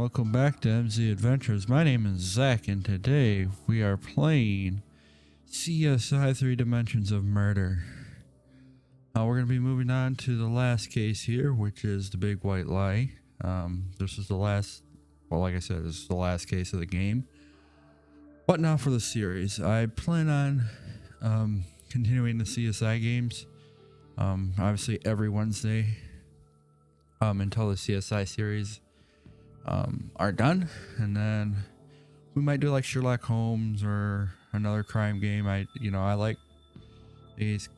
welcome back to MZ Adventures. My name is Zach, and today we are playing CSI 3 Dimensions of Murder. We're going to be moving on to the last case here, which is the Big White Lie. This is the last, well, like I said, this is the last case of the game. But now for the series. I plan on continuing the CSI games, obviously every Wednesday, until the CSI series are done, and then we might do like Sherlock Holmes or another crime game. I like these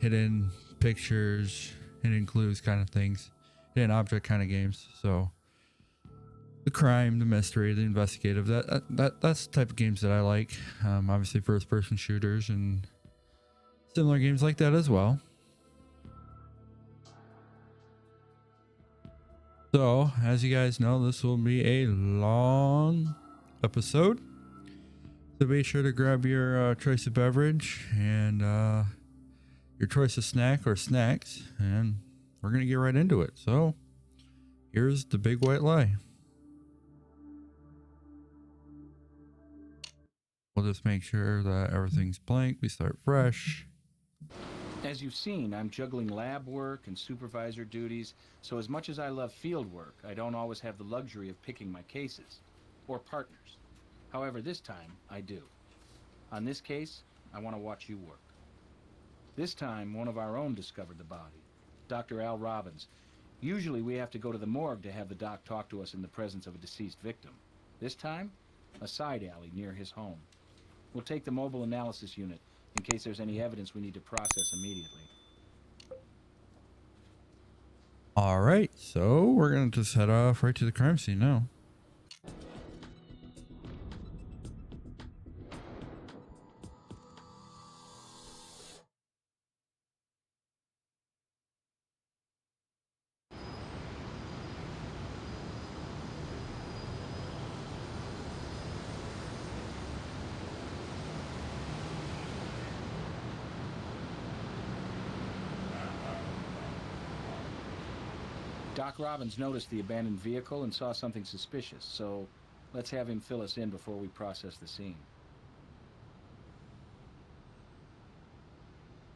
hidden pictures, hidden clues kind of things, hidden object kind of games. So the crime, the mystery, the investigative, that's the type of games that I like. Obviously first person shooters and similar games like that as well. So, as you guys know, this will be a long episode. So be sure to grab your choice of beverage and your choice of snack or snacks, and we're going to get right into it. So, here's the Big White Lie. We'll just make sure that everything's blank. We start fresh. As you've seen, I'm juggling lab work and supervisor duties, so as much as I love field work, I don't always have the luxury of picking my cases, or partners. However, this time, I do. On this case, I want to watch you work. This time, one of our own discovered the body, Dr. Al Robbins. Usually we have to go to the morgue to have the doc talk to us in the presence of a deceased victim. This time, a side alley near his home. We'll take the mobile analysis unit, in case there's any evidence we need to process immediately. All right, so we're going to just head off right to the crime scene now. Doc Robbins noticed the abandoned vehicle and saw something suspicious, so let's have him fill us in before we process the scene.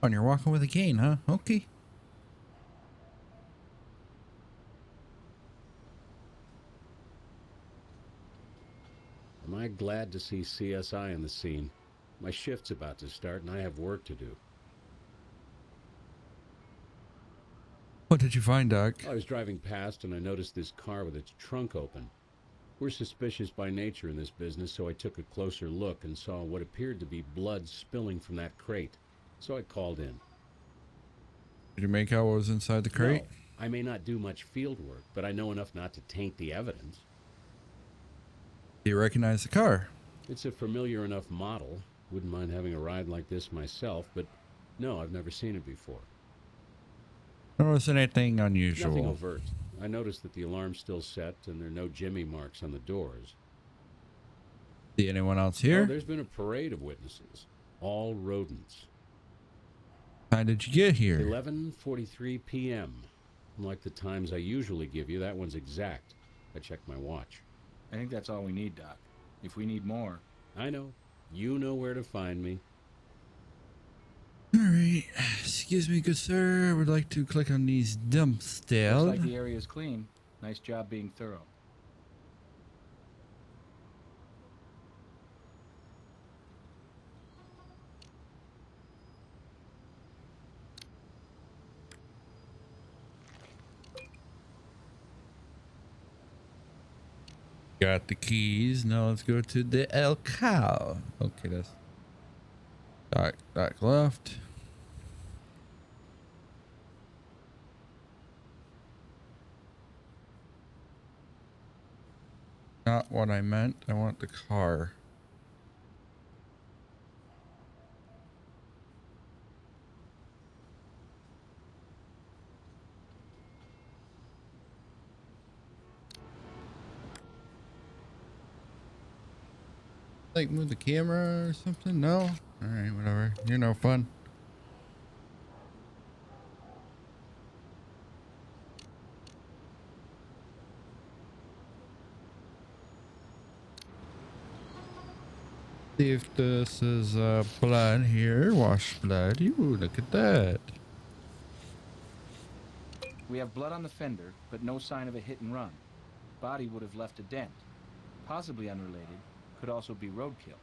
And you're walking with a cane, huh? Okay. Am I glad to see CSI on the scene? My shift's about to start and I have work to do. What did you find, Doc? I was driving past and I noticed this car with its trunk open. We're suspicious by nature in this business, so I took a closer look and saw what appeared to be blood spilling from that crate. So I called in. Did you make out what was inside the crate? No, I may not do much field work, but I know enough not to taint the evidence. Do you recognize the car? It's a familiar enough model. Wouldn't mind having a ride like this myself, but no, I've never seen it before. Notice anything unusual? Nothing overt. I noticed that the alarm's still set and there are no Jimmy marks on the doors. See anyone else here? Oh, there's been a parade of witnesses. All rodents. How did you get here? 11:43 p.m. Unlike the times I usually give you, that one's exact. I checked my watch. I think that's all we need, Doc. If we need more... I know. You know where to find me. Alright. Excuse me, good sir. I would like to click on these dump still. Looks like the area's clean. Nice job being thorough. Got the keys. Now let's go to the El Cow. Okay, that's Doc left. Not what I meant. I want the car. Like move the camera or something? No? Alright, whatever. You're no fun. See if this is blood here. Wash blood. You look at that. We have blood on the fender, but no sign of a hit and run. Body would have left a dent. Possibly unrelated. Could also be roadkill.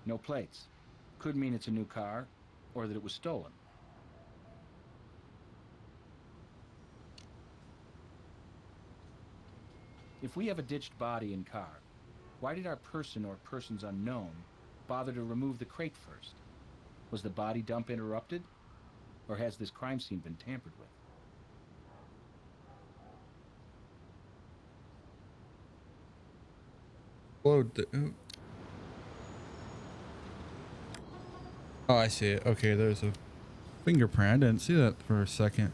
No plates. Could mean it's a new car, or that it was stolen. If we have a ditched body and car, why did our person or persons unknown bother to remove the crate first? Was the body dump interrupted? Or has this crime scene been tampered with? Load the. Oh, I see it. Okay, there's a fingerprint. I didn't see that for a second.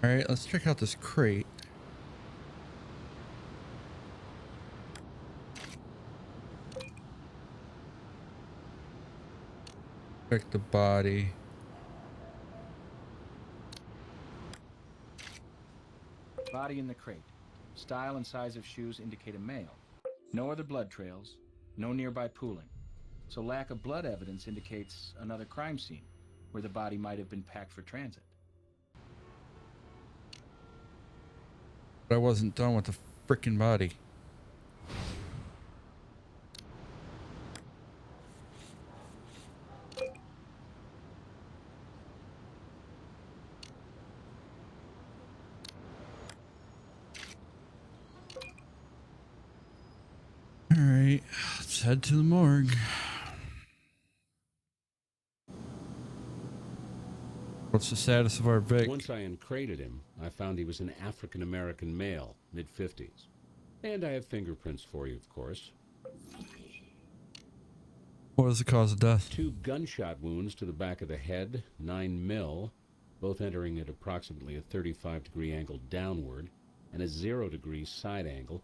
All right, let's check out this crate. Check the body. Body in the crate. Style and size of shoes indicate a male. No other blood trails. No nearby pooling. So lack of blood evidence indicates another crime scene, where the body might have been packed for transit. But I wasn't done with the freaking body. All right, let's head to the morgue. What's the status of our Vic? Once I uncrated him, I found he was an African-American male, mid-50s. And I have fingerprints for you, of course. What was the cause of death? 2 gunshot wounds to the back of the head, 9 mil, both entering at approximately a 35-degree angle downward and a 0-degree side angle.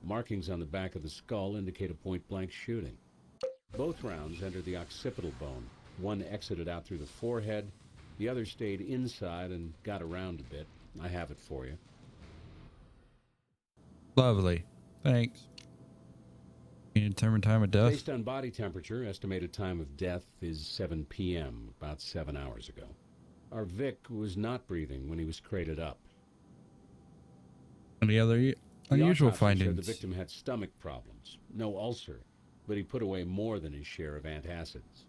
Markings on the back of the skull indicate a point-blank shooting. Both rounds entered the occipital bone. One exited out through the forehead. The other stayed inside and got around a bit. I have it for you. Lovely. Thanks. Can you determine time of death? Based on body temperature, estimated time of death is 7 p.m., about 7 hours ago. Our Vic was not breathing when he was crated up. Any other The unusual autopsy findings? showed the victim had stomach problems. No ulcer, but he put away more than his share of antacids.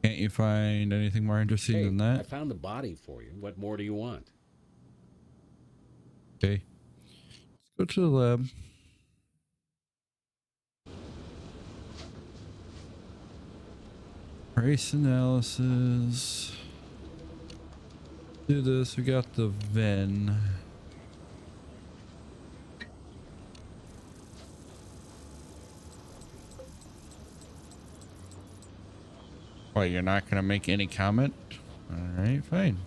Can't you find anything more interesting Hey, than that? I found the body for you. What more do you want? Okay. Let's go to the lab. Race analysis. Do this. We got the VIN. Well, you're not going to make any comment? All right, fine.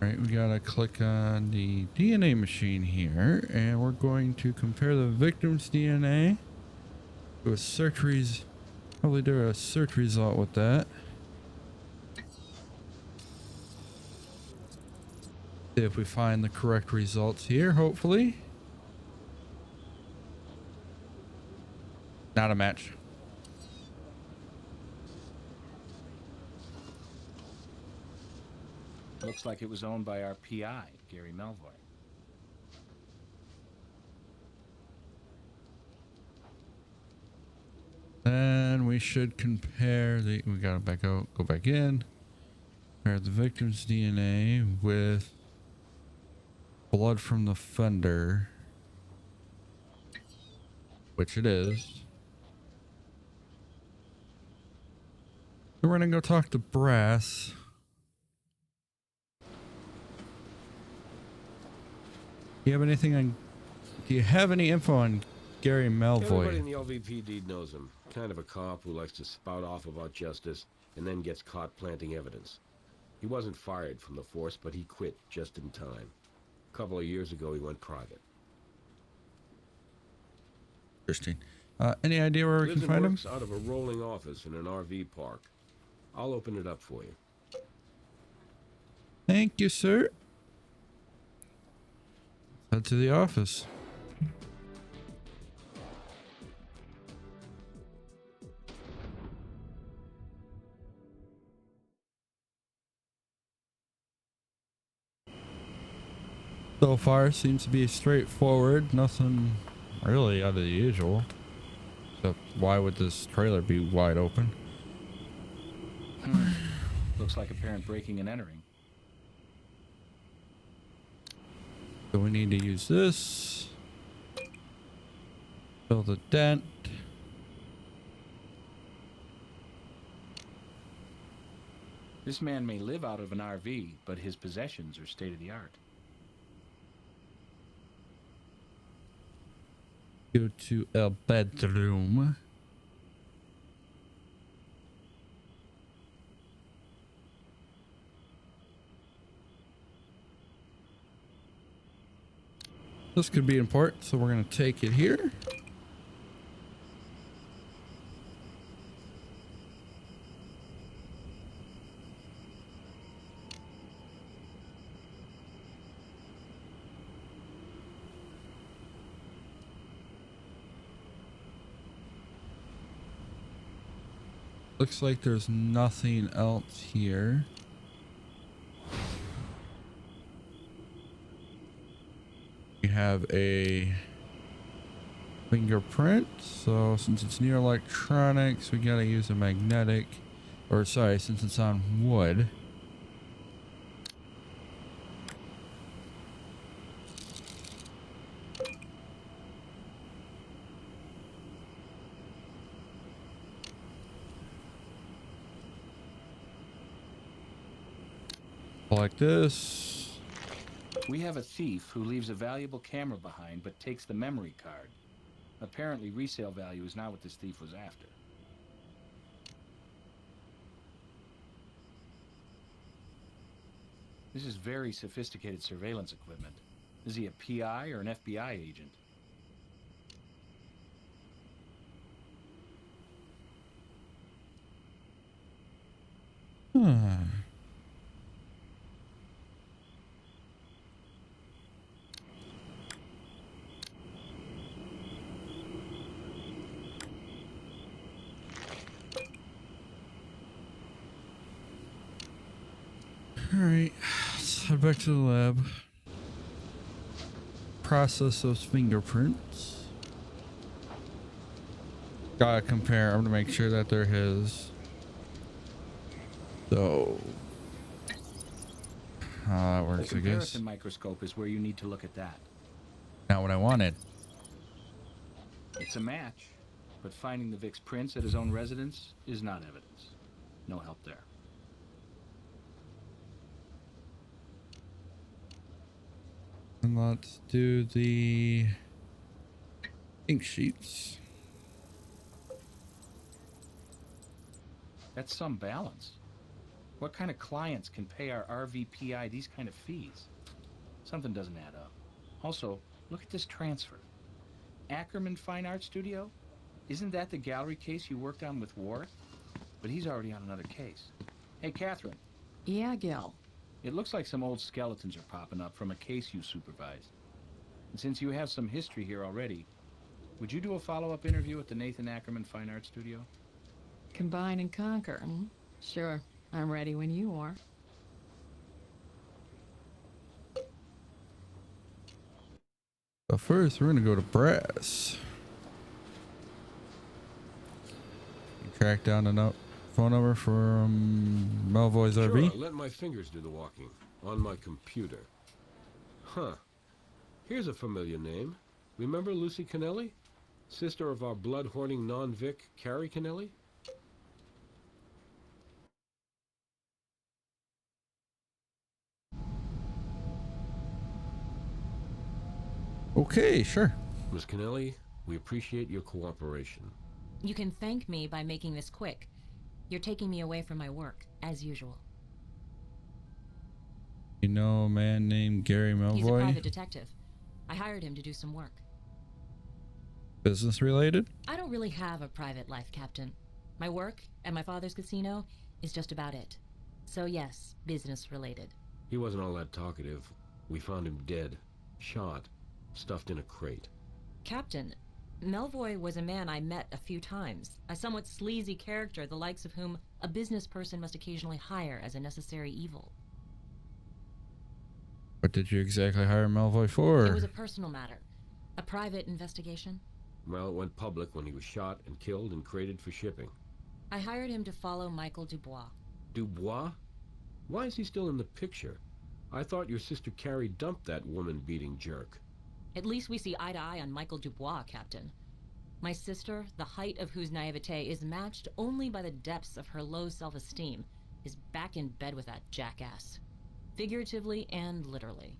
All right, we got to click on the DNA machine here, and we're going to compare the victim's DNA to a search probably do a search result with that. See if we find the correct results here, hopefully. Not a match. Looks like it was owned by our PI, Gary Melvoy. Then we should compare we gotta back out, go back in. Compare the victim's DNA with blood from the fender, which it is. So we're gonna go talk to Brass. Do you have any info on Gary Melvoy? Everybody in the LVPD knows him. Kind of a cop who likes to spout off about justice. and then gets caught planting evidence. He wasn't fired from the force, but he quit just in time. A couple of years ago, he went private. Interesting. Any idea where we Lives can and find him? works out of a rolling office in an RV park. I'll open it up for you. Thank you, sir. Head to the office. So far, seems to be straightforward. Nothing really out of the usual. So why would this trailer be wide open? Looks like apparent breaking and entering. So we need to use this. Fill the dent. This man may live out of an RV, but his possessions are state-of-the-art. Go to a bedroom. This could be important, so we're going to take it here. Looks like there's nothing else here. We have a fingerprint, so since it's near electronics, we gotta use a magnetic, or sorry, since it's on wood. Like this. We have a thief who leaves a valuable camera behind but takes the memory card. Apparently resale value is not what this thief was after. This is very sophisticated surveillance equipment. Is he a PI or an FBI agent? Alright, let's head back to the lab. Process those fingerprints. Gotta compare them to make sure that they're his. So, how that works, The I guess. comparison microscope is where you need to look at that. Not what I wanted. It's a match, but finding the Vic's prints at his own residence is not evidence. No help there. And let's do the ink sheets. That's some balance. What kind of clients can pay our RVPI these kind of fees? Something doesn't add up. Also, look at this transfer. Ackerman Fine Art Studio? Isn't that the gallery case you worked on with Ward? But he's already on another case. Hey, Catherine. Yeah, Gil. It looks like some old skeletons are popping up from a case you supervised. And since you have some history here already, would you do a follow-up interview at the Nathan Ackerman Fine Art Studio? Combine and conquer. Sure. I'm ready when you are. But first, we're gonna go to Brass. Track down a phone number from Melvoy's Sure, RV. let my fingers do the walking. On my computer. Huh. Here's a familiar name. Remember Lucy Kennelly? Sister of our blood-hoarding non-Vic, Carrie Kennelly? Okay, sure. Miss Kennelly, we appreciate your cooperation. You can thank me by making this quick. You're taking me away from my work, as usual. You know a man named Gary He's a Melvoy? private detective. I hired him to do some work. Business related? I don't really have a private life, Captain. My work and my father's casino is just about it. So yes, business related. He wasn't all that talkative. We found him dead. Shot. Stuffed in a crate. Captain, Melvoy was a man I met a few times. A somewhat sleazy character, the likes of whom a business person must occasionally hire as a necessary evil. What did you exactly hire Melvoy for? It was a personal matter. A private investigation. Well, it went public when he was shot and killed and crated for shipping. I hired him to follow Michael Dubois. Dubois? Why is he still in the picture? I thought your sister Carrie dumped that woman-beating jerk. At least we see eye to eye on Michael Dubois, Captain. My sister, the height of whose naivete is matched only by the depths of her low self-esteem, is back in bed with that jackass. Figuratively and literally.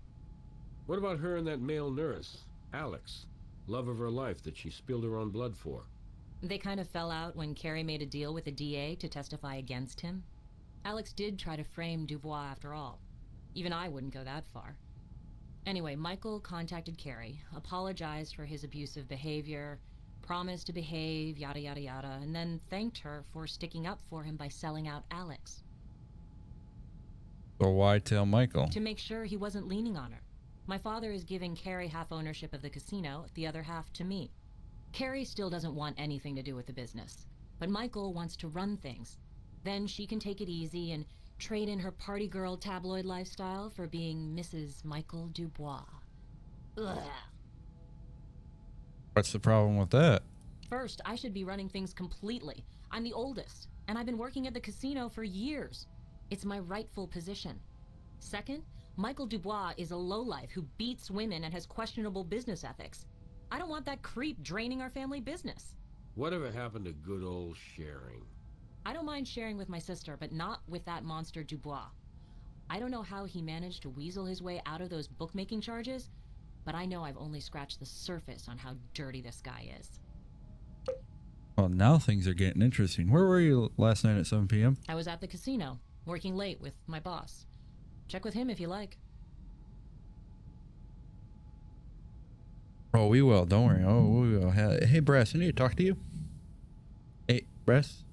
What about her and that male nurse, Alex? Love of her life that she spilled her own blood for. They kind of fell out when Carrie made a deal with the DA to testify against him. Alex did try to frame Dubois after all. Even I wouldn't go that far. Anyway, Michael contacted Carrie, apologized for his abusive behavior, promised to behave, yada yada yada, and then thanked her for sticking up for him by selling out Alex. So why tell Michael? To make sure he wasn't leaning on her. My father is giving Carrie half ownership of the casino, the other half to me. Carrie still doesn't want anything to do with the business, but Michael wants to run things. Then she can take it easy and trade in her party girl tabloid lifestyle for being Mrs. Michael Dubois. Ugh. What's the problem with that? First, I should be running things completely. I'm the oldest, and I've been working at the casino for years. It's my rightful position. Second, Michael Dubois is a lowlife who beats women and has questionable business ethics. I don't want that creep draining our family business. Whatever happened to good old sharing? I don't mind sharing with my sister, but not with that monster Dubois. I don't know how he managed to weasel his way out of those bookmaking charges, but I know I've only scratched the surface on how dirty this guy is. Well, now things are getting interesting. Where were you last night at 7 p.m.? I was at the casino, working late with my boss. Check with him if you like. Oh, we will. Don't worry. Oh, we will. Hey, Brass, I need to talk to you. Hey, Brass.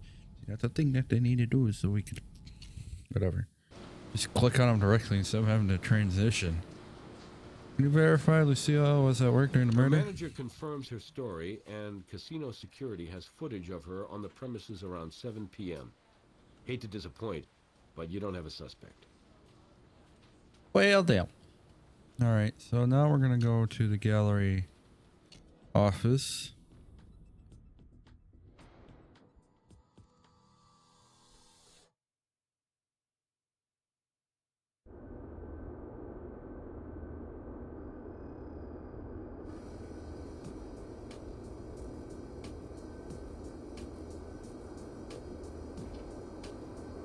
That's the thing that they need to do is so we can... Whatever. Just click on them directly instead of having to transition. Can you verify Lucille was at work during the Her murder? manager confirms her story, and casino security has footage of her on the premises around 7 p.m. Hate to disappoint, but you don't have a suspect. Well, damn. Alright, so now we're going to go to the gallery office.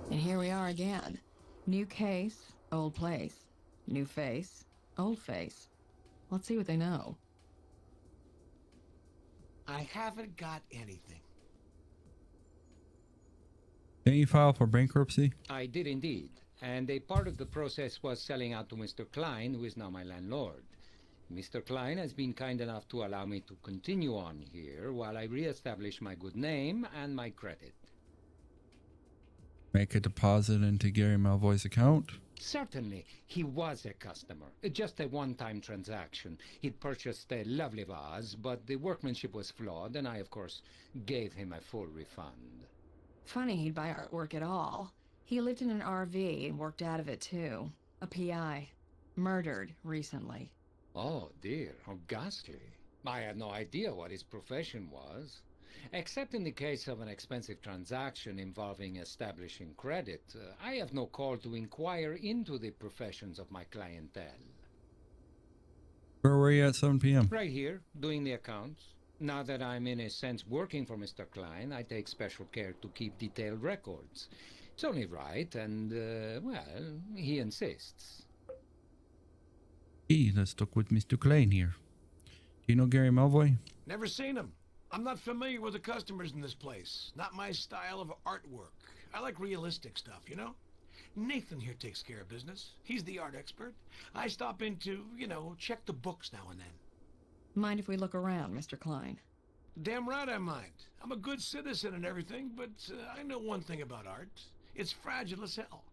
And here we are again. New case, old place. New face, old face. Let's see what they know. I haven't got anything. Didn't you file for bankruptcy? I did indeed, and a part of the process was selling out to Mr. Klein, who is now my landlord. Mr. Klein has been kind enough to allow me to continue on here while I re-establish my good name and my credit. Make a deposit into Gary Melvoy's account? Certainly, he was a customer. Just a one-time transaction. He'd purchased a lovely vase, but the workmanship was flawed, and I, of course, gave him a full refund. Funny he'd buy artwork at all. He lived in an RV and worked out of it too. A PI. Murdered recently. Oh, dear, how ghastly. I had no idea what his profession was. Except in the case of an expensive transaction involving establishing credit, I have no call to inquire into the professions of my clientele. Where were you at 7 p.m.? Right here, doing the accounts. Now that I'm in a sense working for Mr. Klein, I take special care to keep detailed records. It's only right, and, well, he insists. Hey, let's talk with Mr. Klein here. Do you know Gary Melvoy? Never seen him. I'm not familiar with the customers in this place. Not my style of artwork. I like realistic stuff, you know? Nathan here takes care of business. He's the art expert. I stop in to, check the books now and then. Mind if we look around, Mr. Klein? Damn right I mind. I'm a good citizen and everything, but I know one thing about art. It's fragile as hell.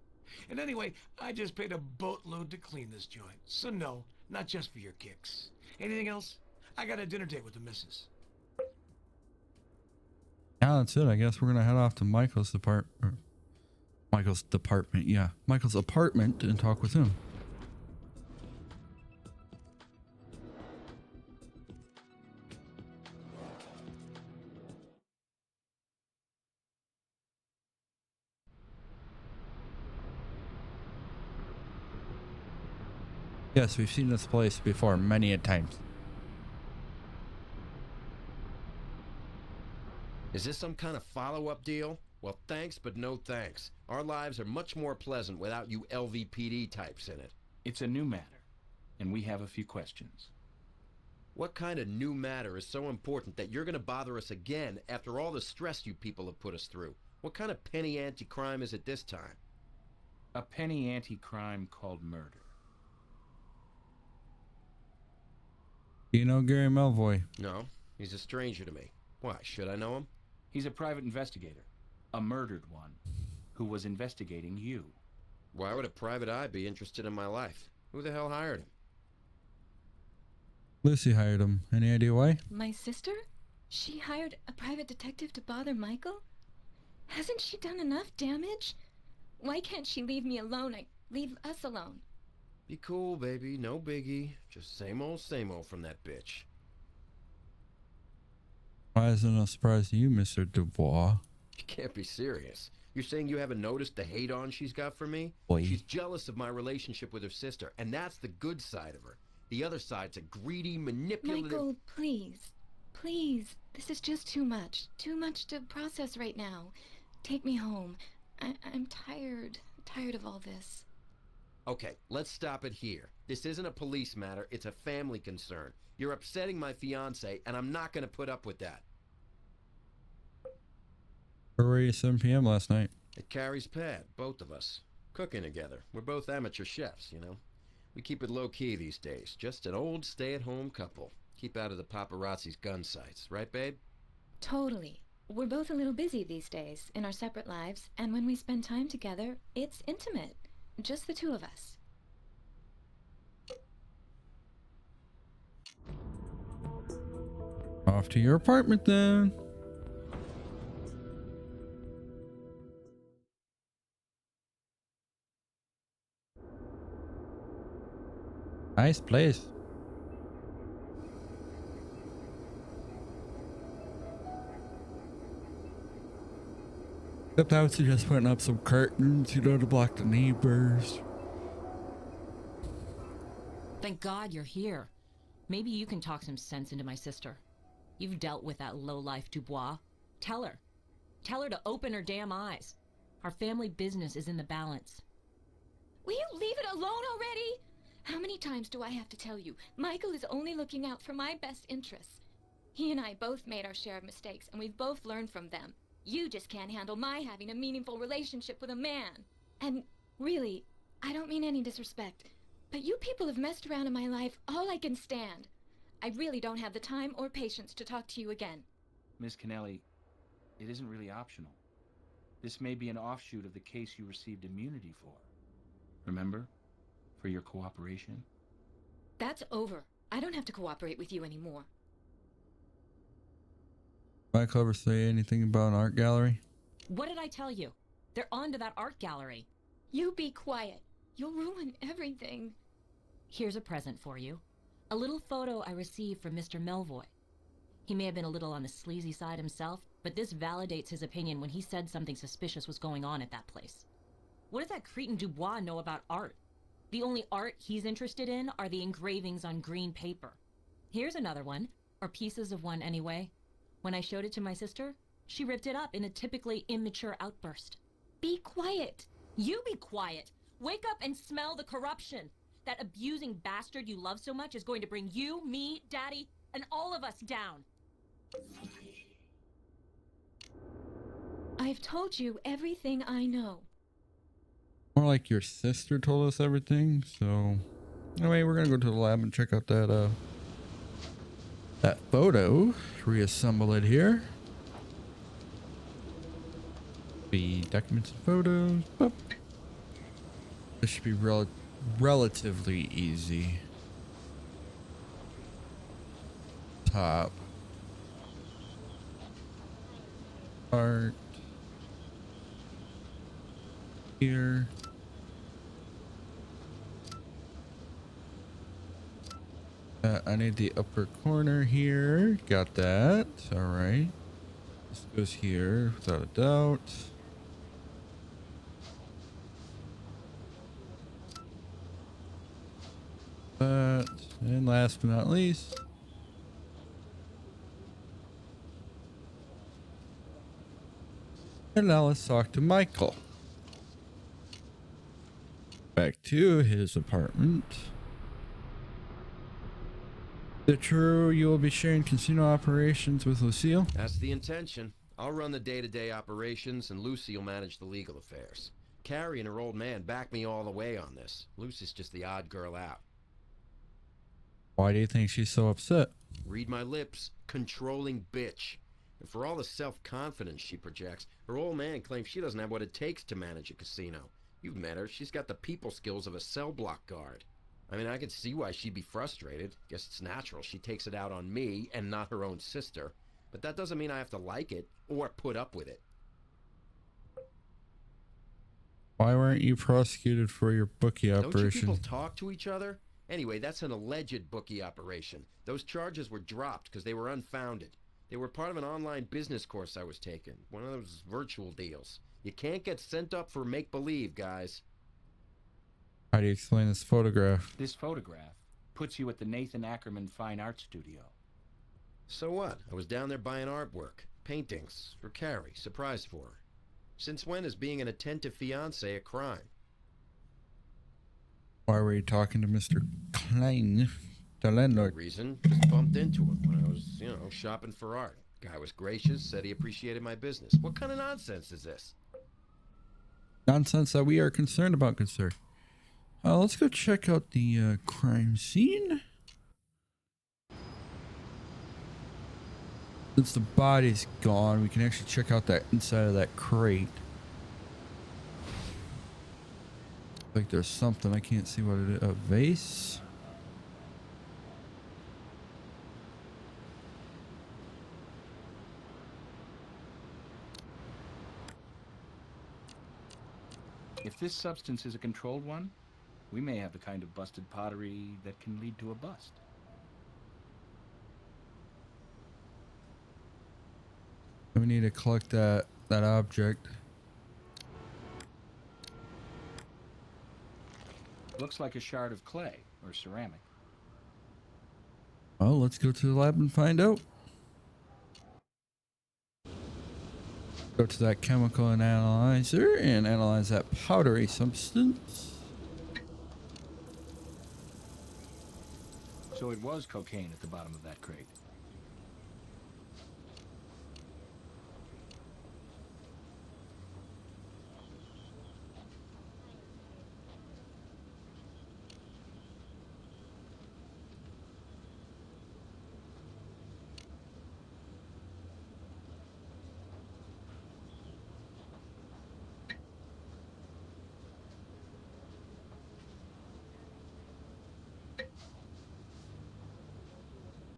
And anyway, I just paid a boatload to clean this joint. So no, not just for your kicks. Anything else? I got a dinner date with the missus. Yeah, that's it. I guess we're gonna head off to Michael's department. Michael's department, yeah. Michael's apartment and talk with him. Yes, we've seen this place before many a times. Is this some kind of follow-up deal? Well, thanks, but no thanks. Our lives are much more pleasant without you LVPD types in it. It's a new matter, and we have a few questions. What kind of new matter is so important that you're gonna bother us again after all the stress you people have put us through? What kind of penny anti-crime is it this time? A penny anti-crime called murder. You know Gary Melvoy? No, he's a stranger to me. Why, should I know him? He's a private investigator, a murdered one, who was investigating you. Why would a private eye be interested in my life? Who the hell hired him? Lucy hired him. Any idea why? My sister? She hired a private detective to bother Michael? Hasn't she done enough damage? Why can't she leave me alone? Leave us alone. Be cool, baby. No biggie. Just same old from that bitch. Why is it no surprise to you, Mr. Dubois? You can't be serious. You're saying you haven't noticed the hate-on she's got for me? Boy. She's jealous of my relationship with her sister, and that's the good side of her. The other side's a greedy, manipulative... Michael, please. Please. This is just too much. Too much to process right now. Take me home. I'm tired. Tired of all this. Okay, let's stop it here. This isn't a police matter, it's a family concern. You're upsetting my fiancé, and I'm not gonna put up with that. Where were you at 7 p.m. last night? At Carrie's pad, both of us. Cooking together. We're both amateur chefs, you know? We keep it low-key these days. Just an old stay-at-home couple. Keep out of the paparazzi's gun sights. Right, babe? Totally. We're both a little busy these days in our separate lives, and when we spend time together, it's intimate. Just the two of us. Off to your apartment then. Nice place. Except I would suggest putting up some curtains, to block the neighbors. Thank God you're here. Maybe you can talk some sense into my sister. You've dealt with that lowlife Dubois. Tell her. Tell her to open her damn eyes. Our family business is in the balance. Will you leave it alone already? How many times do I have to tell you? Michael is only looking out for my best interests. He and I both made our share of mistakes, and we've both learned from them. You just can't handle my having a meaningful relationship with a man. And really, I don't mean any disrespect, but you people have messed around in my life all I can stand. I really don't have the time or patience to talk to you again. Ms. Kennelly, it isn't really optional. This may be an offshoot of the case you received immunity for. Remember? For your cooperation? That's over. I don't have to cooperate with you anymore. Michael ever say anything about an art gallery? What did I tell you? They're on to that art gallery. You be quiet. You'll ruin everything. Here's a present for you. A little photo I received from Mr. Melvoy. He may have been a little on the sleazy side himself, but this validates his opinion when he said something suspicious was going on at that place. What does that cretin Dubois know about art? The only art he's interested in are the engravings on green paper. Here's another one, or pieces of one anyway. When I showed it to my sister, she ripped it up in a typically immature outburst. Be quiet. You be quiet. Wake up and smell the corruption. That abusing bastard you love so much is going to bring you, me, Daddy, and all of us down. I've told you everything I know. More like your sister told us everything. So anyway, we're gonna go to the lab and check out that photo. Reassemble it here. The documents and photos. Boop. This should be relatively easy. Top. Art. Here. I need the upper corner here. Got that. All right. This goes here without a doubt. That. And last but not least. And now let's talk to Michael. Back to his apartment. Is it true you will be sharing casino operations with Lucille? That's the intention. I'll run the day-to-day operations, and Lucy will manage the legal affairs. Carrie and her old man back me all the way on this. Lucy's just the odd girl out. Why do you think she's so upset? Read my lips. Controlling bitch. And for all the self-confidence she projects, her old man claims she doesn't have what it takes to manage a casino. You've met her. She's got the people skills of a cell block guard. I mean, I could see why she'd be frustrated. Guess it's natural. She takes it out on me and not her own sister. But that doesn't mean I have to like it or put up with it. Why weren't you prosecuted for your bookie Don't you operation? people talk to each other? Anyway, that's an alleged bookie operation. Those charges were dropped because they were unfounded. They were part of an online business course I was taking. One of those virtual deals. You can't get sent up for make-believe, guys. How do you explain this photograph? This photograph puts you at the Nathan Ackerman Fine Art Studio. So what? I was down there buying artwork. Paintings. For Carrie. Surprise for her. Since when is being an attentive fiancé a crime? Why were you talking to Mr. Klein, the landlord? No reason. Just bumped into him when I was, shopping for art. Guy was gracious, said he appreciated my business. What kind of nonsense is this? Nonsense that we are concerned about, good sir. Let's go check out the crime scene. Since the body's gone, we can actually check out that inside of that crate. Like there's something, I can't see what it is. A vase? If this substance is a controlled one, we may have the kind of busted pottery that can lead to a bust. We need to collect that object. Looks like a shard of clay or ceramic. Well, let's go to the lab and find out. Go to that chemical analyzer and analyze that powdery substance. So it was cocaine at the bottom of that crate.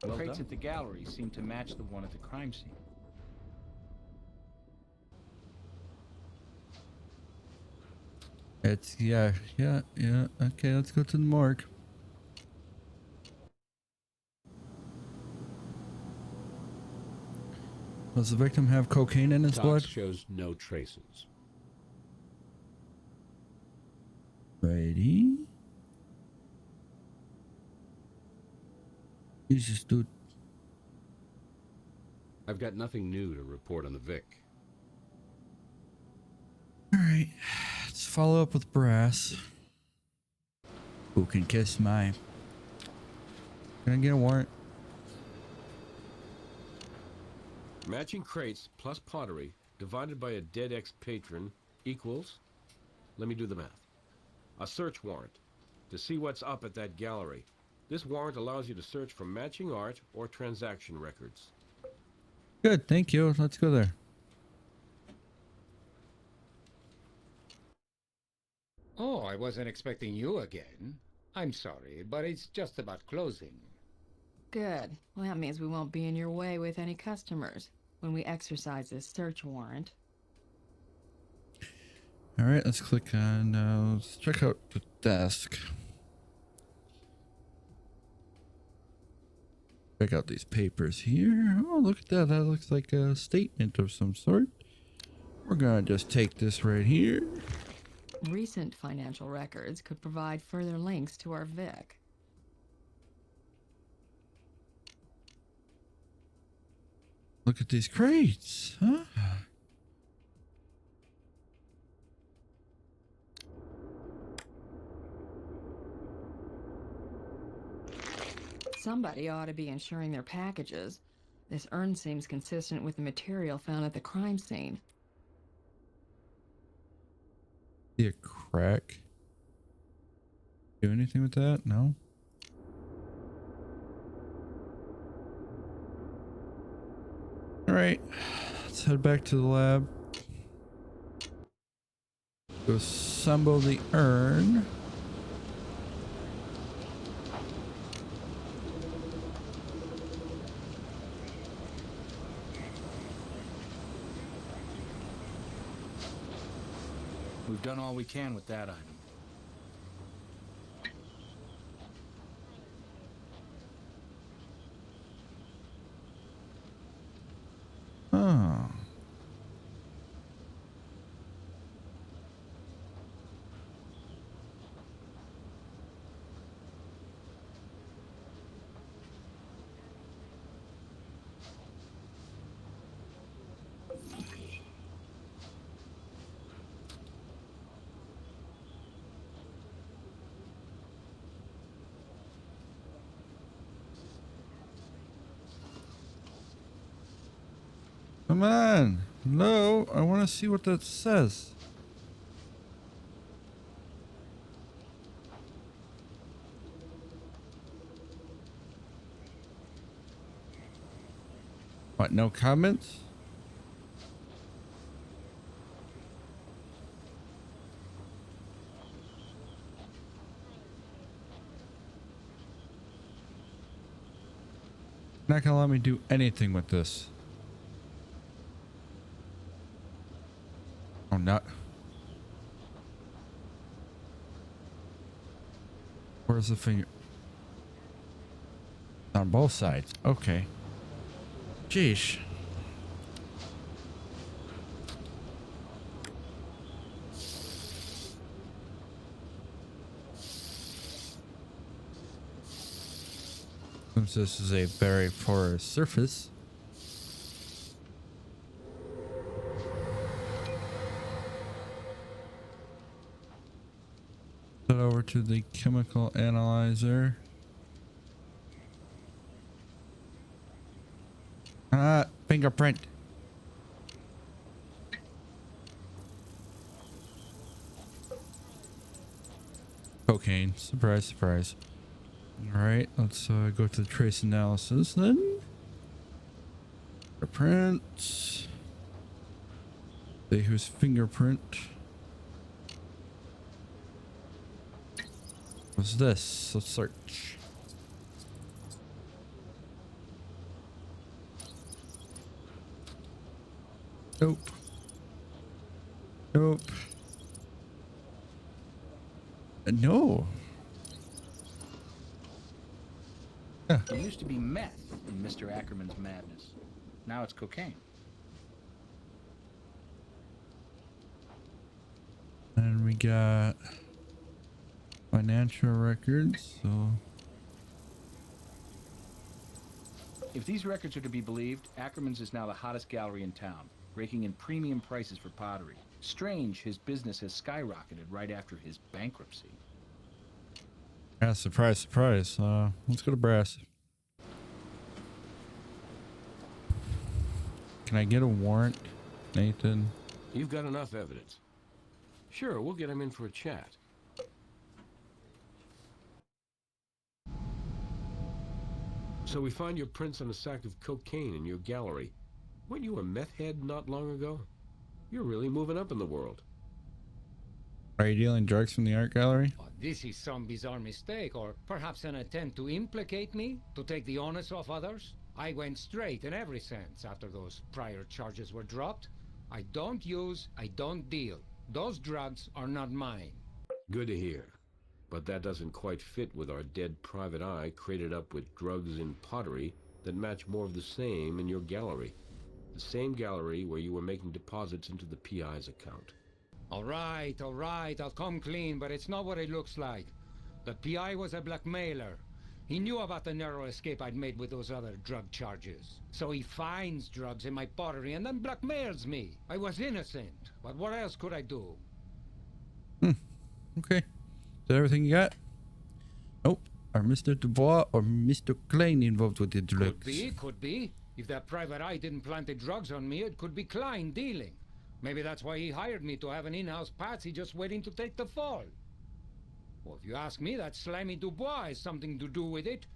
The crates at the gallery seem to match the one at the crime scene. It's, yeah. Okay, let's go to the morgue. Does the victim have cocaine in his Tox blood? shows no traces. Righty. Jesus, dude. I've got nothing new to report on the Vic. Alright, let's follow up with Brass. Who can kiss my... Can I get a warrant? Matching crates plus pottery divided by a dead ex-patron equals, let me do the math, a search warrant to see what's up at that gallery. This warrant allows you to search for matching art or transaction records. Good, thank you. Let's go there. Oh, I wasn't expecting you again. I'm sorry, but it's just about closing. Good. Well, that means we won't be in your way with any customers when we exercise this search warrant. All right, let's click on, let's check out the desk. Check out these papers here. Oh, look at that. That looks like a statement of some sort. We're gonna just take this right here. Recent financial records could provide further links to our Vic. Look at these crates, huh? Somebody ought to be insuring their packages. This urn seems consistent with the material found at the crime scene. See a crack? Do anything with that? No? Alright, let's head back to the lab. Go assemble the urn. We've done all we can with that item. Oh. Come on. No, I want to see what that says. What, no comments? Not gonna let me do anything with this. Oh, not. Where's the finger? On both sides. Okay. Jeez. Since this is a very porous surface. Head over to the chemical analyzer. Ah, fingerprint. Cocaine. Surprise, surprise. Alright, let's go to the trace analysis then. Fingerprint. See whose fingerprint. What's this? Let's search. Nope. Nope. No. Yeah. There used to be meth in Mr. Ackerman's madness. Now it's cocaine. And we got financial records, so If these records are to be believed, Ackerman's is now the hottest gallery in town, raking in premium prices for pottery. Strange his business has skyrocketed right after his bankruptcy. yeah, surprise, surprise. Let's go to brass. Can I get a warrant? Nathan. You've got enough evidence. Sure, we'll get him in for a chat. So we find your prints on a sack of cocaine in your gallery. Weren't you a meth head not long ago? You're really moving up in the world. Are you dealing drugs from the art gallery? Oh, this is some bizarre mistake, or perhaps an attempt to implicate me, to take the onus off others. I went straight in every sense after those prior charges were dropped. I don't use, I don't deal. Those drugs are not mine. Good to hear. But that doesn't quite fit with our dead private eye crated up with drugs in pottery that match more of the same in your gallery. The same gallery where you were making deposits into the PI's account. All right, I'll come clean, but it's not what it looks like. The PI was a blackmailer. He knew about the narrow escape I'd made with those other drug charges. So he finds drugs in my pottery and then blackmails me. I was innocent, but what else could I do? Okay. Is that everything you got? Nope. Are Mr. Dubois or Mr. Klein involved with the drugs? Could be. If that private eye didn't plant the drugs on me, it could be Klein dealing. Maybe that's why he hired me, to have an in-house patsy just waiting to take the fall. Well, if you ask me, that slimy Dubois has something to do with it.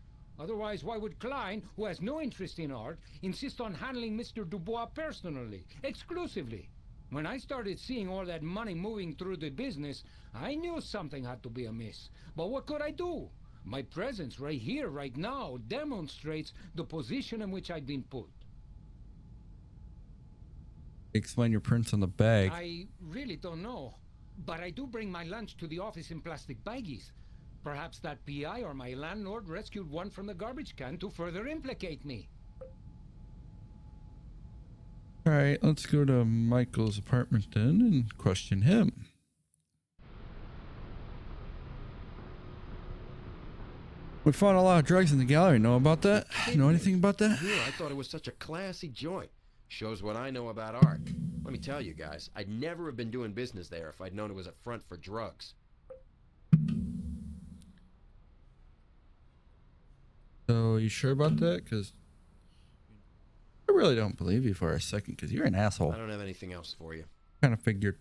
Otherwise, why would Klein, who has no interest in art, insist on handling Mr. Dubois personally, exclusively? When I started seeing all that money moving through the business, I knew something had to be amiss. But what could I do? My presence right here, right now, demonstrates the position in which I'd been put. Explain your prints on the bag. I really don't know. But I do bring my lunch to the office in plastic baggies. Perhaps that PI or my landlord rescued one from the garbage can to further implicate me. Alright, let's go to Michael's apartment then and question him. We found a lot of drugs in the gallery. Know about that? Know anything about that? Yeah, I thought it was such a classy joint. Shows what I know about art. Let me tell you guys, I'd never have been doing business there if I'd known it was a front for drugs. So, you sure about that? Because I really don't believe you for a second, because you're an asshole. I don't have anything else for you. Kind of figured.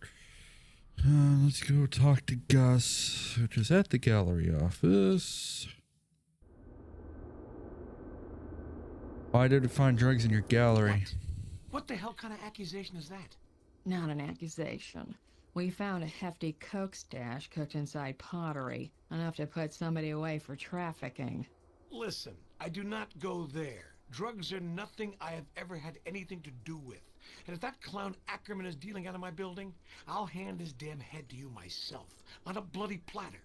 Let's go talk to Gus, which is at the gallery office. Why did we find drugs in your gallery? What the hell kind of accusation is that? Not an accusation. We found a hefty coke stash cooked inside pottery, enough to put somebody away for trafficking. Listen, I do not go there. Drugs are nothing I have ever had anything to do with. And if that clown Ackerman is dealing out of my building, I'll hand his damn head to you myself, on a bloody platter.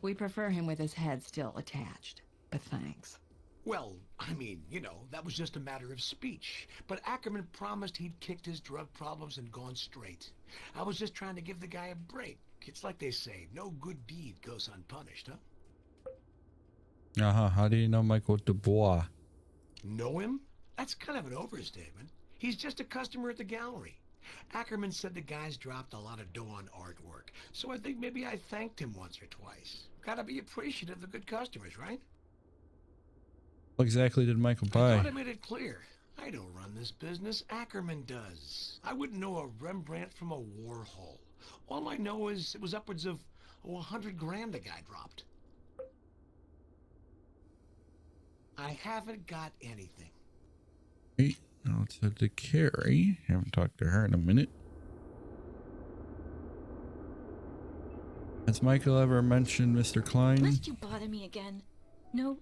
We prefer him with his head still attached, but thanks. Well, I mean, you know, that was just a matter of speech. But Ackerman promised he'd kicked his drug problems and gone straight. I was just trying to give the guy a break. It's like they say, no good deed goes unpunished, huh? How do you know Michael Dubois? Know him? That's kind of an overstatement. He's just a customer at the gallery. Ackerman said the guy's dropped a lot of dough on artwork, so I think maybe I thanked him once or twice. Gotta be appreciative of good customers, right? What exactly did Michael I buy? thought I made it clear. I don't run this business. Ackerman does. I wouldn't know a Rembrandt from a Warhol. All I know is it was upwards of 100 grand the guy dropped. I haven't got anything. Wait, now let's head to Carrie. Haven't talked to her in a minute. Has Michael ever mentioned Mr. Klein? Must you bother me again? No,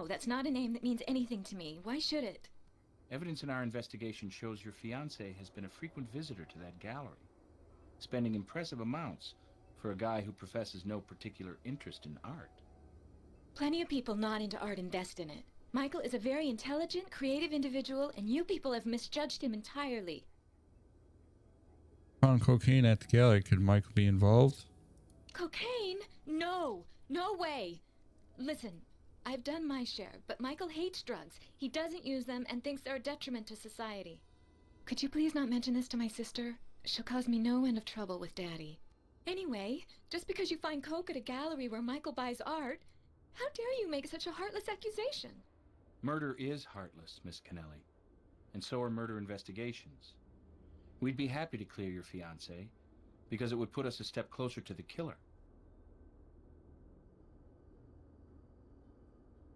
that's not a name that means anything to me. Why should it? Evidence in our investigation shows your fiancé has been a frequent visitor to that gallery, spending impressive amounts for a guy who professes no particular interest in art. Plenty of people not into art invest in it. Michael is a very intelligent, creative individual, and you people have misjudged him entirely. Found cocaine at the gallery. Could Michael be involved? Cocaine? No way. Listen, I've done my share, but Michael hates drugs. He doesn't use them and thinks they're a detriment to society. Could you please not mention this to my sister? She'll cause me no end of trouble with Daddy. Anyway, just because you find coke at a gallery where Michael buys art, how dare you make such a heartless accusation? Murder is heartless, Miss Kennelly, and so are murder investigations. We'd be happy to clear your fiancé, because it would put us a step closer to the killer.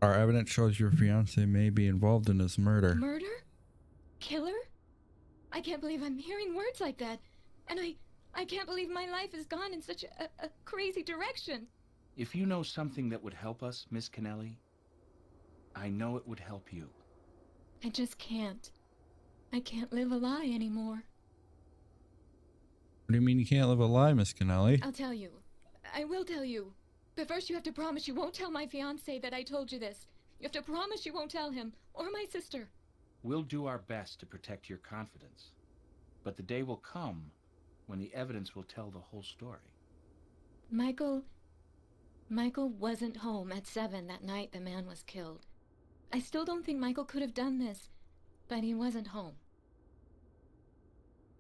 Our evidence shows your fiance may be involved in this murder. Murder? Killer? I can't believe I'm hearing words like that. And I can't believe my life has gone in such a crazy direction. If you know something that would help us, Miss Kennelly, I know it would help you. I just can't. I can't live a lie anymore. What do you mean you can't live a lie, Miss Kennelly? I'll tell you. I will tell you. But first you have to promise you won't tell my fiancé that I told you this. You have to promise you won't tell him, or my sister. We'll do our best to protect your confidence. But the day will come when the evidence will tell the whole story. Michael wasn't home at 7 that night the man was killed. I still don't think Michael could have done this, but he wasn't home.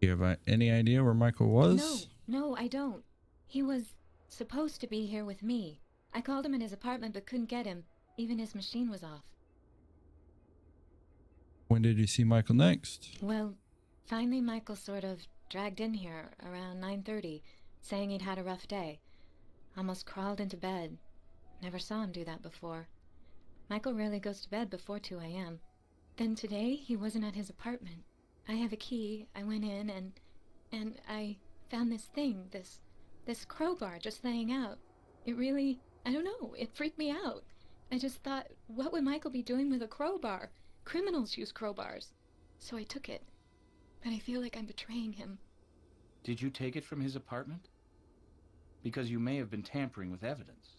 Do you have any idea where Michael was? No, I don't. He was supposed to be here with me. I called him in his apartment but couldn't get him. Even his machine was off. When did you see Michael next? Well, finally Michael sort of dragged in here around 9:30, saying he'd had a rough day. Almost crawled into bed. Never saw him do that before. Michael rarely goes to bed before 2 a.m. Then today, he wasn't at his apartment. I have a key. I went in and I found this thing, this crowbar just laying out. It really, I don't know, it freaked me out. I just thought, what would Michael be doing with a crowbar? Criminals use crowbars. So I took it. But I feel like I'm betraying him. Did you take it from his apartment? Because you may have been tampering with evidence.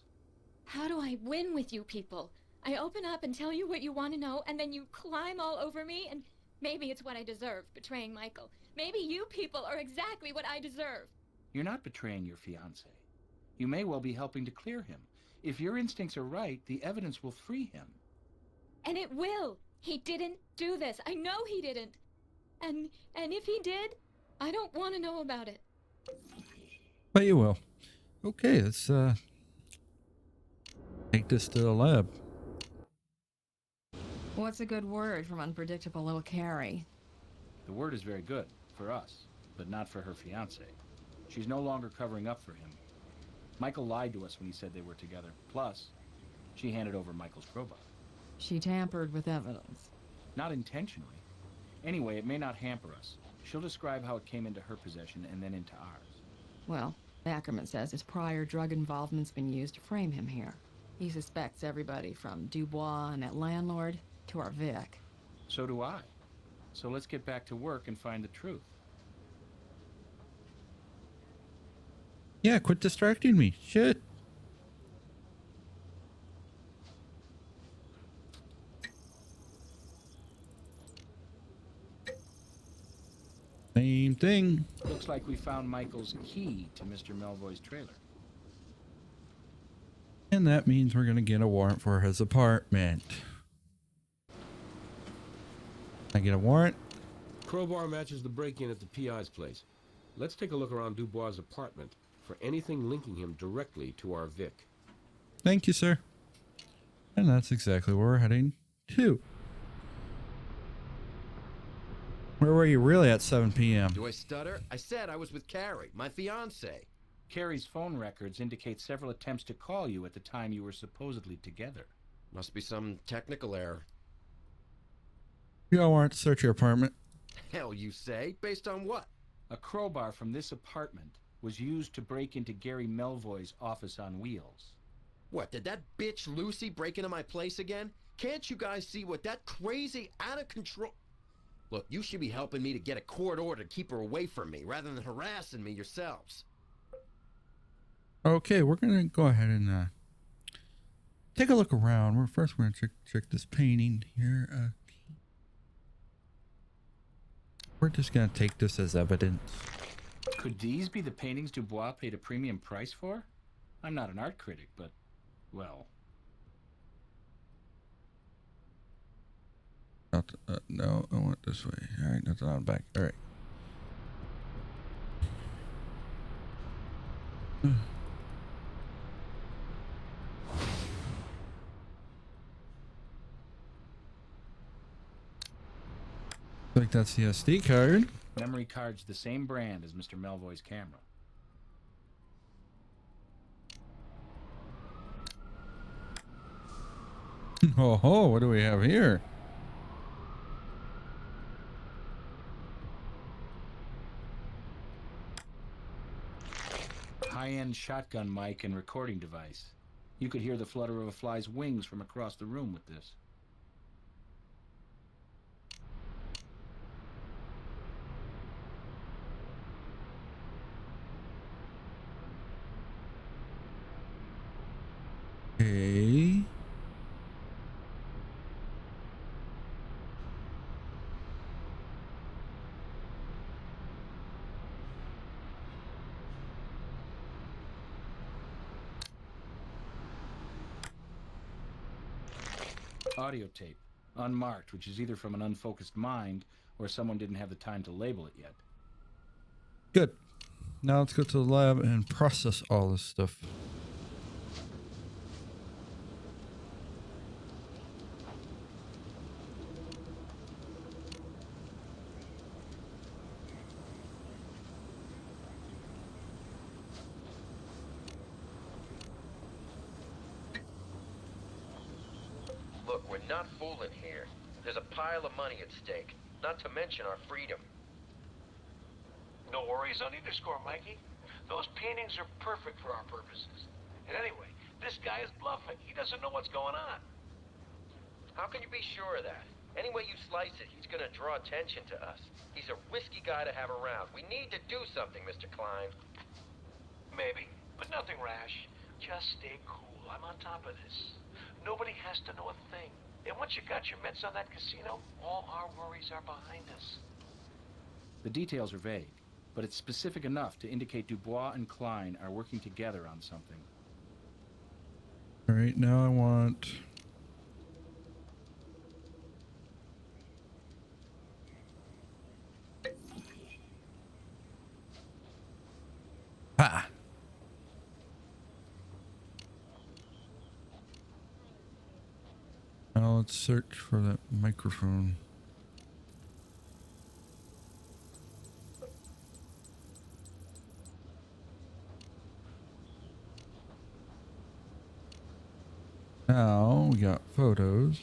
How do I win with you people? I open up and tell you what you want to know, and then you climb all over me, and maybe it's what I deserve, betraying Michael. Maybe you people are exactly what I deserve. You're not betraying your fiancé. You may well be helping to clear him. If your instincts are right, the evidence will free him. And it will. He didn't do this. I know he didn't. And if he did, I don't want to know about it. But you will. Okay, let's take this to the lab. What's a good word from unpredictable little Carrie? The word is very good, for us, but not for her fiancé. She's no longer covering up for him. Michael lied to us when he said they were together. Plus, she handed over Michael's crowbar. She tampered with evidence. Not intentionally. Anyway, it may not hamper us. She'll describe how it came into her possession and then into ours. Well, Ackerman says his prior drug involvement's been used to frame him here. He suspects everybody from Dubois and that landlord to our Vic. So do I. So let's get back to work and find the truth. Yeah, quit distracting me. Shit. Same thing. Looks like we found Michael's key to Mr. Melvoy's trailer. And that means we're gonna get a warrant for his apartment. I get a warrant? Crowbar matches the break-in at the PI's place. Let's take a look around Dubois' apartment for anything linking him directly to our Vic. Thank you, sir. And that's exactly where we're heading to. Where were you really at 7 p.m.? Do I stutter? I said I was with Carrie, my fiancée. Carrie's phone records indicate several attempts to call you at the time you were supposedly together. Must be some technical error. You got a warrant to search your apartment. Hell, you say? Based on what? A crowbar from this apartment was used to break into Gary Melvoy's office on wheels. What, did that bitch Lucy break into my place again? Can't you guys see what that crazy, out of control... Look, you should be helping me to get a court order to keep her away from me, rather than harassing me yourselves. Okay, we're gonna go ahead and take a look around. We're gonna check this painting here. We're just gonna take this as evidence. Could these be the paintings Dubois paid a premium price for? I'm not an art critic, but, well... No, I want this way. All right, that's on the back. All right. Like that's the SD card. Memory card's the same brand as Mr. Melvoy's camera. Oh, what do we have here? High-end shotgun mic and recording device. You could hear the flutter of a fly's wings from across the room with this. Okay. Audio tape. Unmarked, which is either from an unfocused mind or someone didn't have the time to label it yet. Good. Now let's go to the lab and process all this stuff. Look, we're not fooling here. There's a pile of money at stake, not to mention our freedom. No worries on either score, Mikey. Those paintings are perfect for our purposes. And anyway, this guy is bluffing. He doesn't know what's going on. How can you be sure of that? Any way you slice it, he's gonna draw attention to us. He's a risky guy to have around. We need to do something, Mr. Klein. Maybe, but nothing rash. Just stay cool. I'm on top of this. Nobody has to know a thing. And once you got your mitts on that casino, all our worries are behind us. The details are vague, but it's specific enough to indicate Dubois and Klein are working together on something. All right, now I want... Ah! Now let's search for that microphone. Now we got photos.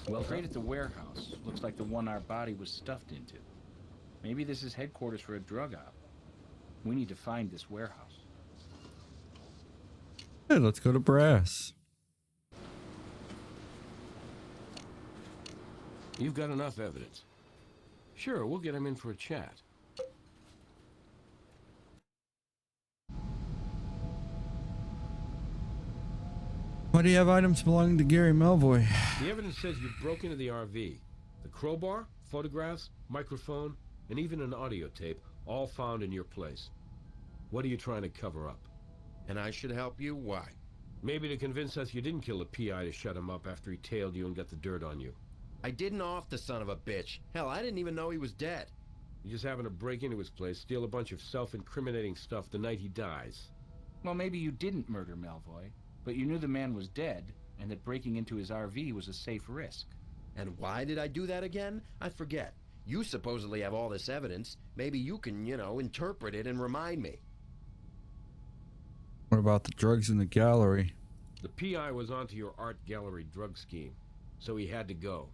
Well, crate at the warehouse looks like the one our body was stuffed into. Maybe this is headquarters for a drug op. We need to find this warehouse. Hey, let's go to Brass. You've got enough evidence. Sure, we'll get him in for a chat. Why do you have items belonging to Gary Melvoy? The evidence says you broke into the RV. The crowbar, photographs, microphone, and even an audio tape, all found in your place. What are you trying to cover up? And I should help you? Why? Maybe to convince us you didn't kill the PI to shut him up after he tailed you and got the dirt on you. I didn't off the son of a bitch. Hell, I didn't even know he was dead. You just happen to break into his place, steal a bunch of self-incriminating stuff the night he dies. Well, maybe you didn't murder Melvoy, but you knew the man was dead, and that breaking into his RV was a safe risk. And why did I do that again? I forget. You supposedly have all this evidence. Maybe you can, interpret it and remind me. What about the drugs in the gallery? The PI was onto your art gallery drug scheme, so he had to go.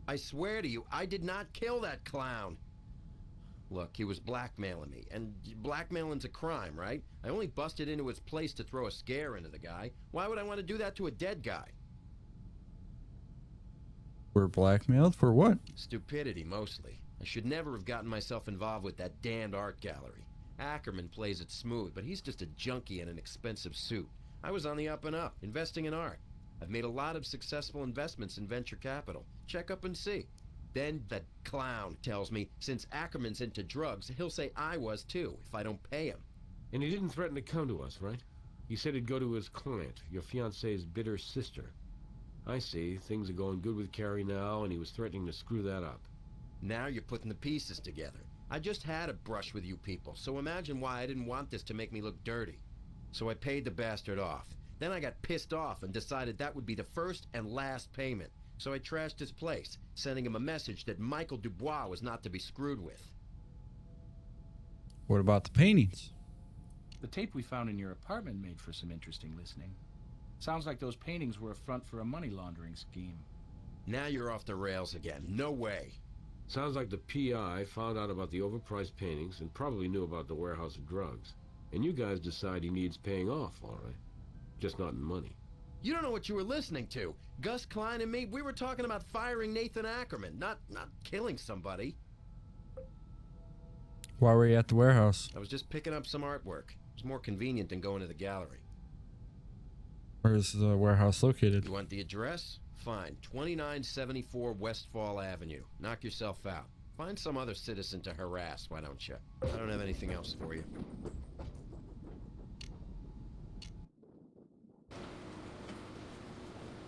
I swear to you, I did not kill that clown. Look, he was blackmailing me, and blackmailing's a crime, right? I only busted into his place to throw a scare into the guy. Why would I want to do that to a dead guy? We're blackmailed for what? Stupidity, mostly. I should never have gotten myself involved with that damned art gallery. Ackerman plays it smooth, but he's just a junkie in an expensive suit. I was on the up and up, investing in art. I've made a lot of successful investments in venture capital. Check up and see. Then that clown tells me since Ackerman's into drugs, he'll say I was too if I don't pay him. And he didn't threaten to come to us, right? He said he'd go to his client, your fiancé's bitter sister. I see. Things are going good with Carrie now, and he was threatening to screw that up. Now you're putting the pieces together. I just had a brush with you people, so imagine why I didn't want this to make me look dirty. So I paid the bastard off. Then I got pissed off and decided that would be the first and last payment. So I trashed his place, sending him a message that Michael Dubois was not to be screwed with. What about the paintings? The tape we found in your apartment made for some interesting listening. Sounds like those paintings were a front for a money laundering scheme. Now you're off the rails again. No way. Sounds like the PI found out about the overpriced paintings and probably knew about the warehouse of drugs. And you guys decide he needs paying off, all right? Just not in money. You don't know what you were listening to. Gus Klein and me, we were talking about firing Nathan Ackerman, not killing somebody. Why were you at the warehouse? I was just picking up some artwork. It was more convenient than going to the gallery. Where's the warehouse located? You want the address? Fine. 2974 Westfall Avenue. Knock yourself out. Find some other citizen to harass, why don't you? I don't have anything else for you.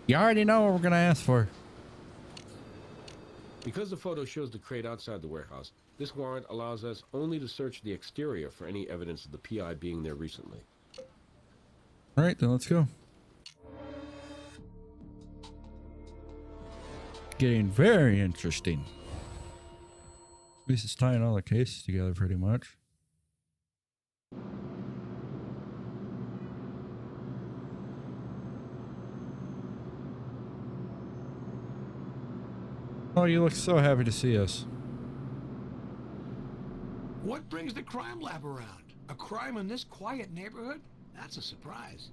You already know what we're gonna ask for. Because the photo shows the crate outside the warehouse, this warrant allows us only to search the exterior for any evidence of the PI being there recently. Alright, then let's go. Getting very interesting. At least it's tying all the cases together pretty much. Oh, you look so happy to see us. What brings the crime lab around? A crime in this quiet neighborhood? That's a surprise.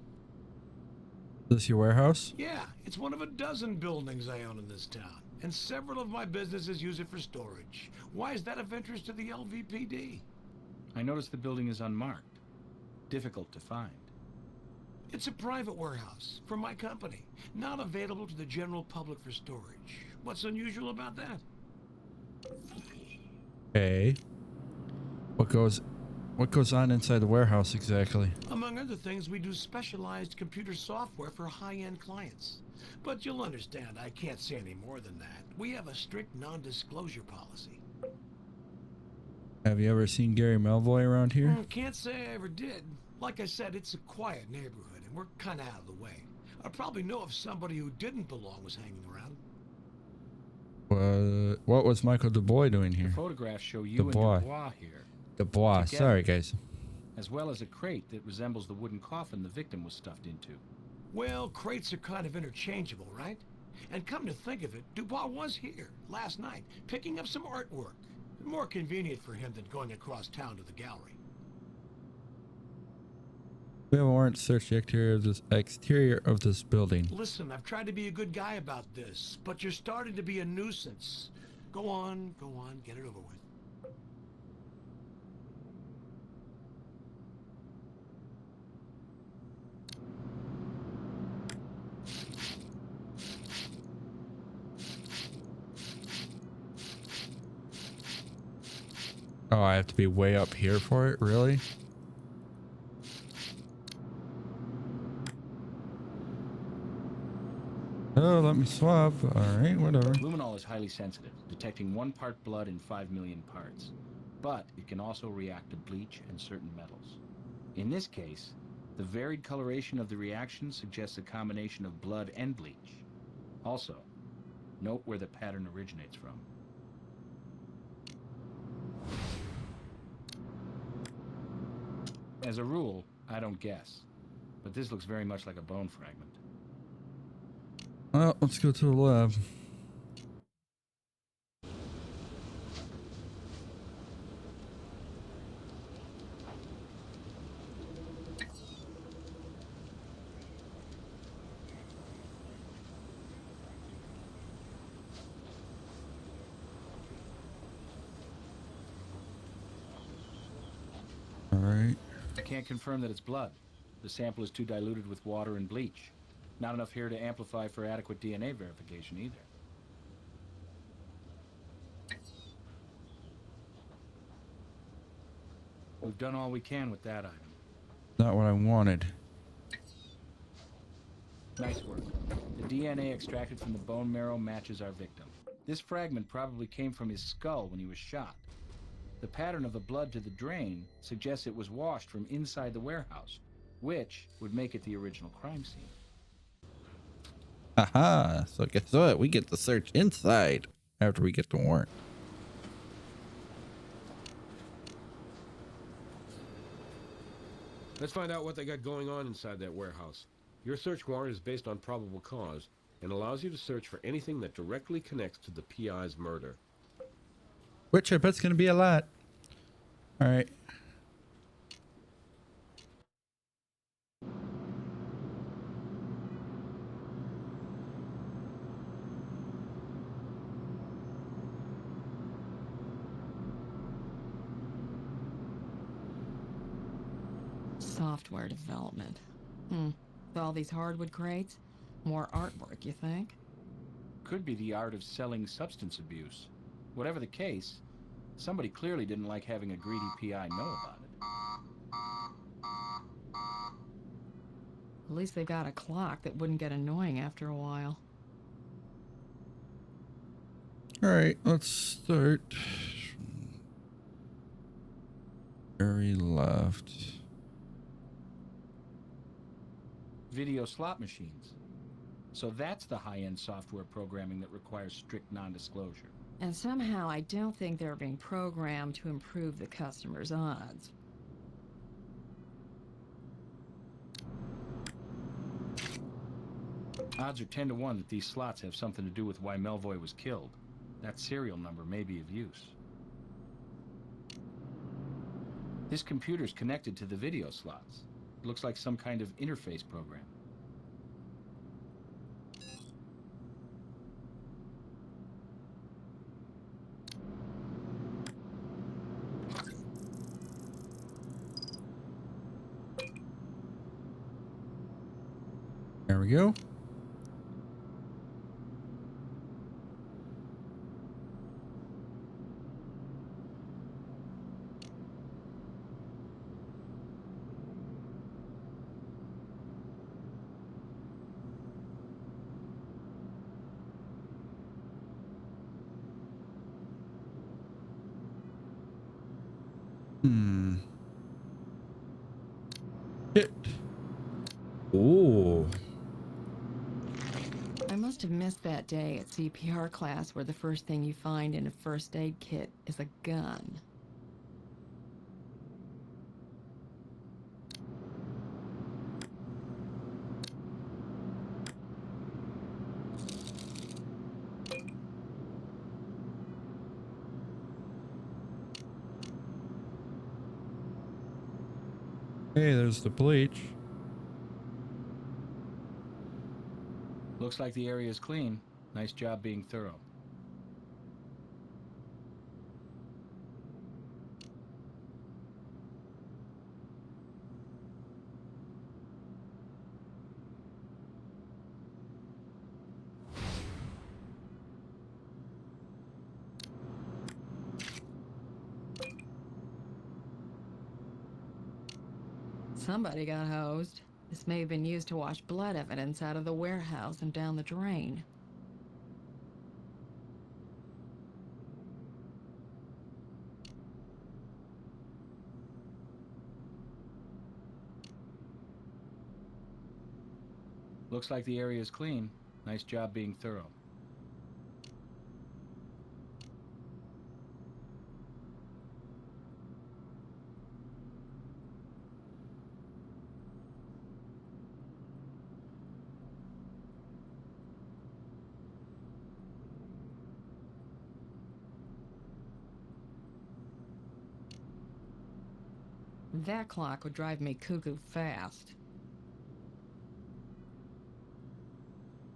Is this your warehouse? Yeah, it's one of a dozen buildings I own in this town, and several of my businesses use it for storage. Why is that of interest to the LVPD? I noticed the building is unmarked. Difficult to find. It's a private warehouse from my company, not available to the general public for storage. What's unusual about that? Okay. What goes on inside the warehouse exactly? Among other things, we do specialized computer software for high-end clients. But you'll understand, I can't say any more than that. We have a strict non-disclosure policy. Have you ever seen Gary Melvoy around here? Can't say I ever did. Like I said, it's a quiet neighborhood, and we're kind of out of the way. I'd probably know if somebody who didn't belong was hanging around. What was Michael Dubois doing here? The photographs show you Dubois. and Dubois here, Dubois, together. sorry guys. as well as a crate that resembles the wooden coffin the victim was stuffed into. Well, crates are kind of interchangeable, right? And come to think of it, Dubois was here last night, picking up some artwork. More convenient for him than going across town to the gallery. We have a warrant to search the exterior of this building. Listen, I've tried to be a good guy about this, but you're starting to be a nuisance. Go on, get it over with. Oh, I have to be way up here for it? Really? Oh, let me swap. Alright, whatever. Luminol is highly sensitive, detecting 1 part blood in 5 million parts. But it can also react to bleach and certain metals. In this case, the varied coloration of the reaction suggests a combination of blood and bleach. Also, note where the pattern originates from. As a rule, I don't guess, but this looks very much like a bone fragment. Well, let's go to the lab. All right. I can't confirm that it's blood. The sample is too diluted with water and bleach. Not enough here to amplify for adequate DNA verification either. We've done all we can with that item. Not what I wanted. Nice work. The DNA extracted from the bone marrow matches our victim. This fragment probably came from his skull when he was shot. The pattern of the blood to the drain suggests it was washed from inside the warehouse, which would make it the original crime scene. Haha. So guess what? We get to search inside after we get the warrant. Let's find out what they got going on inside that warehouse. Your search warrant is based on probable cause and allows you to search for anything that directly connects to the PI's murder. Which I bet's gonna be a lot. All right. Software development. With all these hardwood crates? More artwork, you think? Could be the art of selling substance abuse. Whatever the case, somebody clearly didn't like having a greedy PI know about it. At least they've got a clock that wouldn't get annoying after a while. All right. Let's start. Very left. Video slot machines. So that's the high-end software programming that requires strict non-disclosure. And somehow I don't think they're being programmed to improve the customer's odds. Odds are 10 to 1 that these slots have something to do with why Melvoy was killed. That serial number may be of use. This computer's connected to the video slots. It looks like some kind of interface program. There we go. Shit. Ooh. I must have missed that day at CPR class where the first thing you find in a first aid kit is a gun. Hey, there's the bleach. Looks like the area is clean. Nice job being thorough. Somebody got hosed. This may have been used to wash blood evidence out of the warehouse and down the drain. Looks like the area is clean. Nice job being thorough. That clock would drive me cuckoo fast.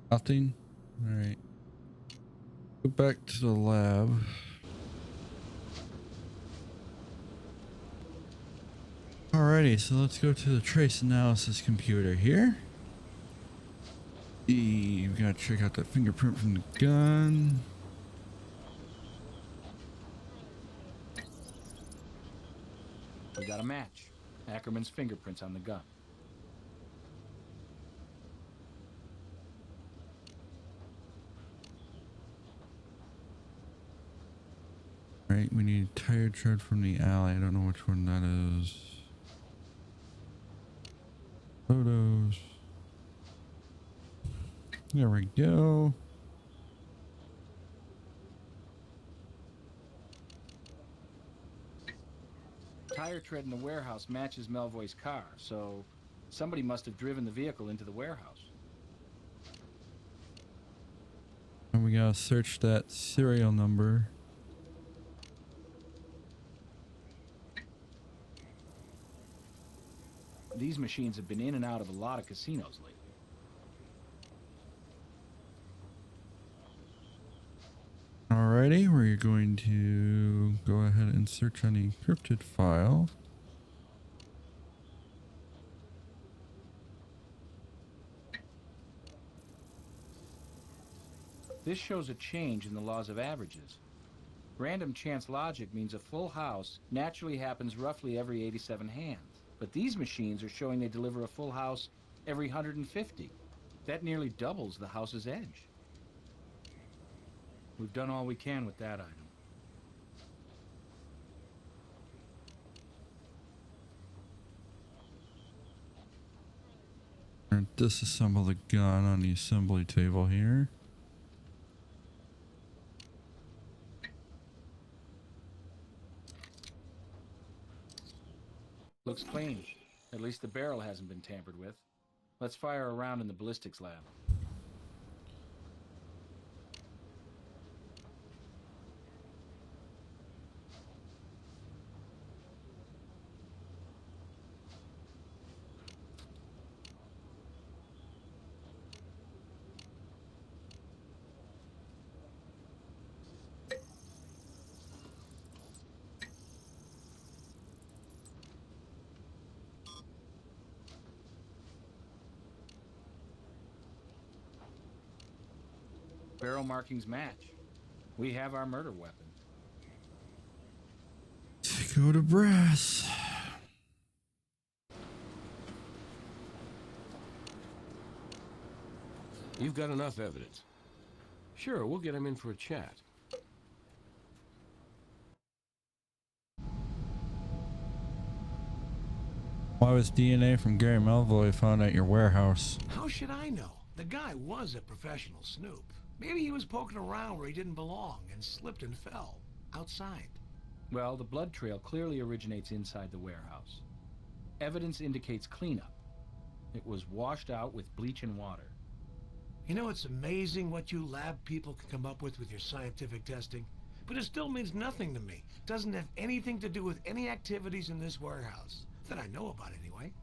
Nothing. All right. Go back to the lab. Alrighty, so let's go to the trace analysis computer here. We gotta check out that fingerprint from the gun. We got a match. Ackerman's fingerprints on the gun. Right, we need tire tread from the alley. I don't know which one that is. Photos. There we go. Tire tread in the warehouse matches Melvoy's car, so somebody must have driven the vehicle into the warehouse. And we gotta search that serial number. These machines have been in and out of a lot of casinos lately. Alrighty, we're going to go ahead and search on the encrypted file. This shows a change in the laws of averages. Random chance logic means a full house naturally happens roughly every 87 hands. But these machines are showing they deliver a full house every 150. That nearly doubles the house's edge. We've done all we can with that item. And disassemble the gun on the assembly table here. Looks clean. At least the barrel hasn't been tampered with. Let's fire around in the ballistics lab. Barrel markings match. We have our murder weapon. Go to brass. You've got enough evidence. Sure, we'll get him in for a chat. Why was DNA from Gary Melvoy found at your warehouse? How should I know? The guy was a professional snoop. Maybe he was poking around where he didn't belong and slipped and fell. Outside. Well, the blood trail clearly originates inside the warehouse. Evidence indicates cleanup. It was washed out with bleach and water. You know, it's amazing what you lab people can come up with your scientific testing. But it still means nothing to me. It doesn't have anything to do with any activities in this warehouse. That I know about, anyway.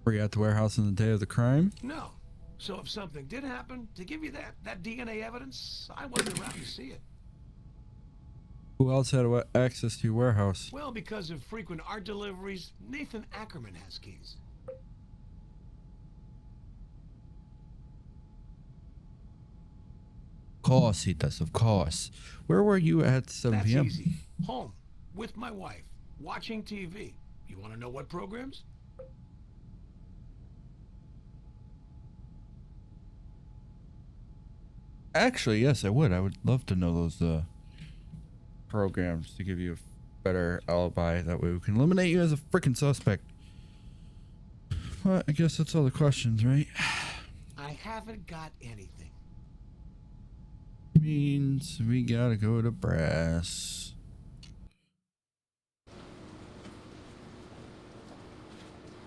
Were you at the warehouse on the day of the crime? No. So if something did happen, to give you that DNA evidence, I wasn't around to see it. Who else had access to your warehouse? Well, because of frequent art deliveries, Nathan Ackerman has keys. Of course he does, of course. Where were you at 7 That's p.m.? easy. Home. With my wife. Watching TV. You want to know what programs? Actually, yes, I would. I would love to know those programs to give you a better alibi. That way we can eliminate you as a freaking suspect. Well, I guess that's all the questions, right? I haven't got anything. Means we gotta go to brass.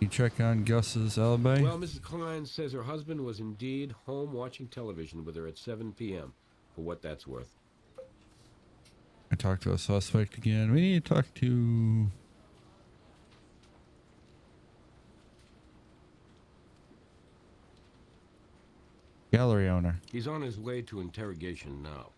You check on Gus's alibi? Well, Mrs. Klein says her husband was indeed home watching television with her at 7 p.m., for what that's worth. I talked to a suspect again. We need to talk to... gallery owner. He's on his way to interrogation now.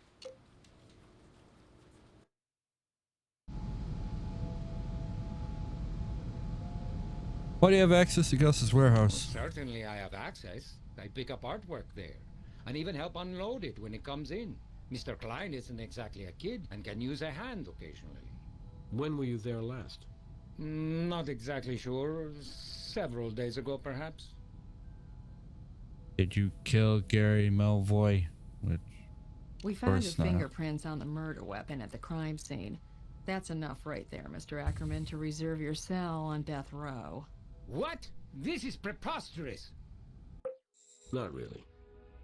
Why do you have access to Gus's warehouse? Certainly I have access. I pick up artwork there, and even help unload it when it comes in. Mr. Klein isn't exactly a kid, and can use a hand occasionally. When were you there last? Not exactly sure. Several days ago, perhaps. Did you kill Gary Melvoy? Which, We found his course not. fingerprints on the murder weapon at the crime scene. That's enough right there, Mr. Ackerman, to reserve your cell on death row. What? This is preposterous. Not really.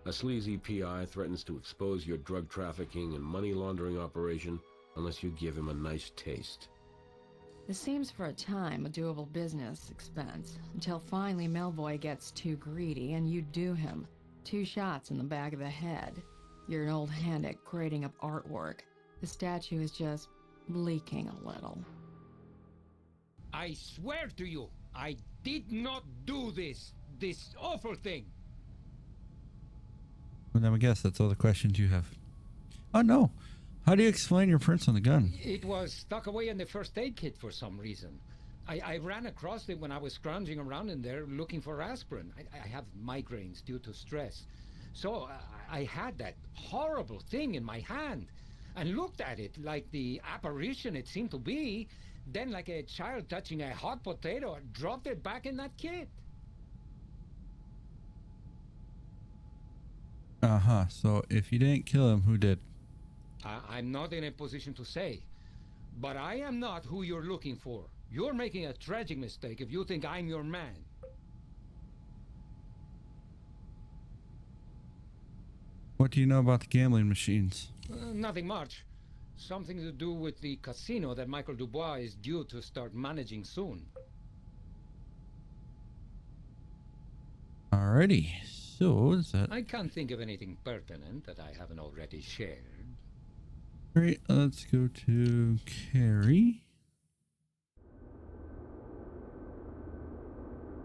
A sleazy PI threatens to expose your drug trafficking and money laundering operation unless you give him a nice taste. This seems for a time a doable business expense, until finally Melvoy gets too greedy and you do him. 2 shots in the back of the head. You're an old hand at grading up artwork. The statue is just leaking a little. I swear to you, I did not do this awful thing. Well, then I guess that's all the questions you have. Oh no. How do you explain your prints on the gun? It was stuck away in the first aid kit for some reason. I ran across it when I was scrounging around in there looking for aspirin. I have migraines due to stress. So I had that horrible thing in my hand and looked at it like the apparition it seemed to be. Then, like a child touching a hot potato, I dropped it back in that kit. Uh-huh. So if you didn't kill him, who did? I'm not in a position to say. But I am not who you're looking for. You're making a tragic mistake if you think I'm your man. What do you know about the gambling machines? Nothing much. Something to do with the casino that Michael Dubois is due to start managing soon. Alrighty. So is that... I can't think of anything pertinent that I haven't already shared. Great, let's go to Carrie.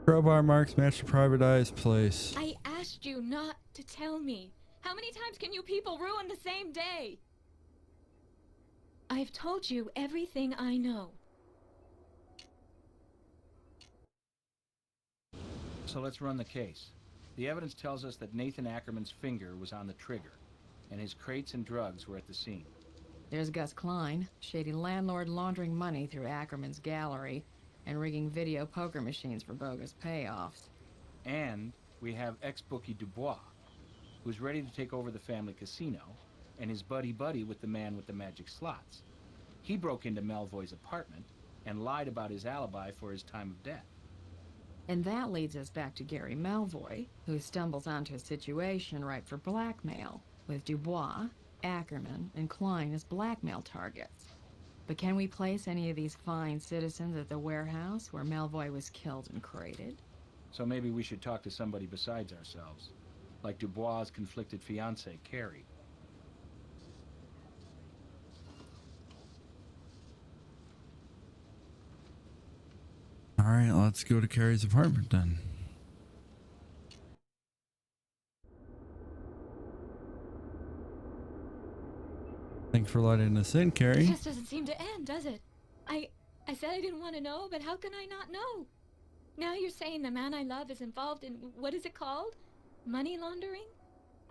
Crowbar marks match the private eye's place. I asked you not to tell me. How many times can you people ruin the same day? I've told you everything I know. So let's run the case. The evidence tells us that Nathan Ackerman's finger was on the trigger, and his crates and drugs were at the scene. There's Gus Klein, shady landlord laundering money through Ackerman's gallery and rigging video poker machines for bogus payoffs. And we have ex-bookie Dubois, who's ready to take over the family casino, and his buddy-buddy with the man with the magic slots. He broke into Melvoy's apartment and lied about his alibi for his time of death. And that leads us back to Gary Melvoy, who stumbles onto a situation ripe for blackmail, with Dubois, Ackerman, and Klein as blackmail targets. But can we place any of these fine citizens at the warehouse where Melvoy was killed and crated? So maybe we should talk to somebody besides ourselves, like Dubois' conflicted fiancée, Carrie. Alright, let's go to Carrie's apartment then. Thanks for letting us in, It Carrie. just doesn't seem to end, does it? I said I didn't want to know, but how can I not know? Now you're saying the man I love is involved in, what is it called? Money laundering?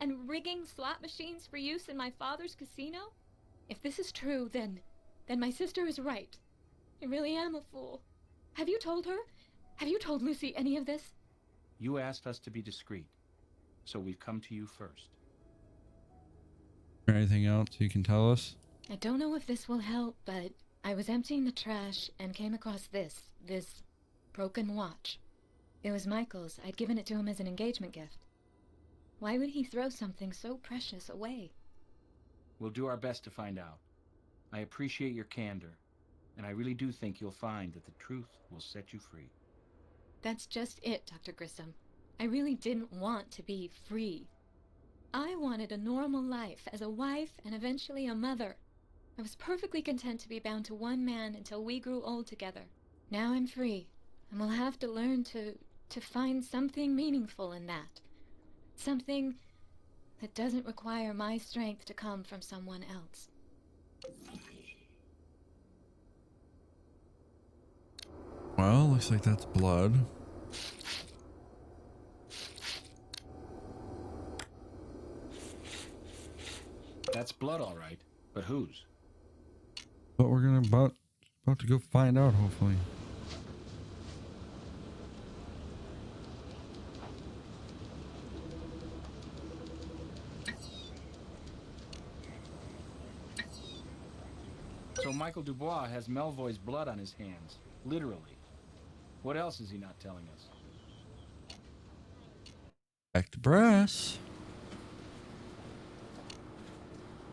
And rigging slot machines for use in my father's casino? If this is true, then my sister is right. I really am a fool. Have you told her? Have you told Lucy any of this? You asked us to be discreet, so we've come to you first. Anything else you can tell us? I don't know if this will help, but I was emptying the trash and came across this broken watch. It was Michael's. I'd given it to him as an engagement gift. Why would he throw something so precious away? We'll do our best to find out. I appreciate your candor, and I really do think you'll find that the truth will set you free. That's just it, Dr. Grissom. I really didn't want to be free. I wanted a normal life as a wife and eventually a mother. I was perfectly content to be bound to one man until we grew old together. Now I'm free, and will have to learn to find something meaningful in that. Something that doesn't require my strength to come from someone else. Well, looks like that's blood. That's blood, all right, but whose? But we're gonna about to go find out, hopefully. So Michael Dubois has Melvoy's blood on his hands, literally. What else is he not telling us? Back to brass.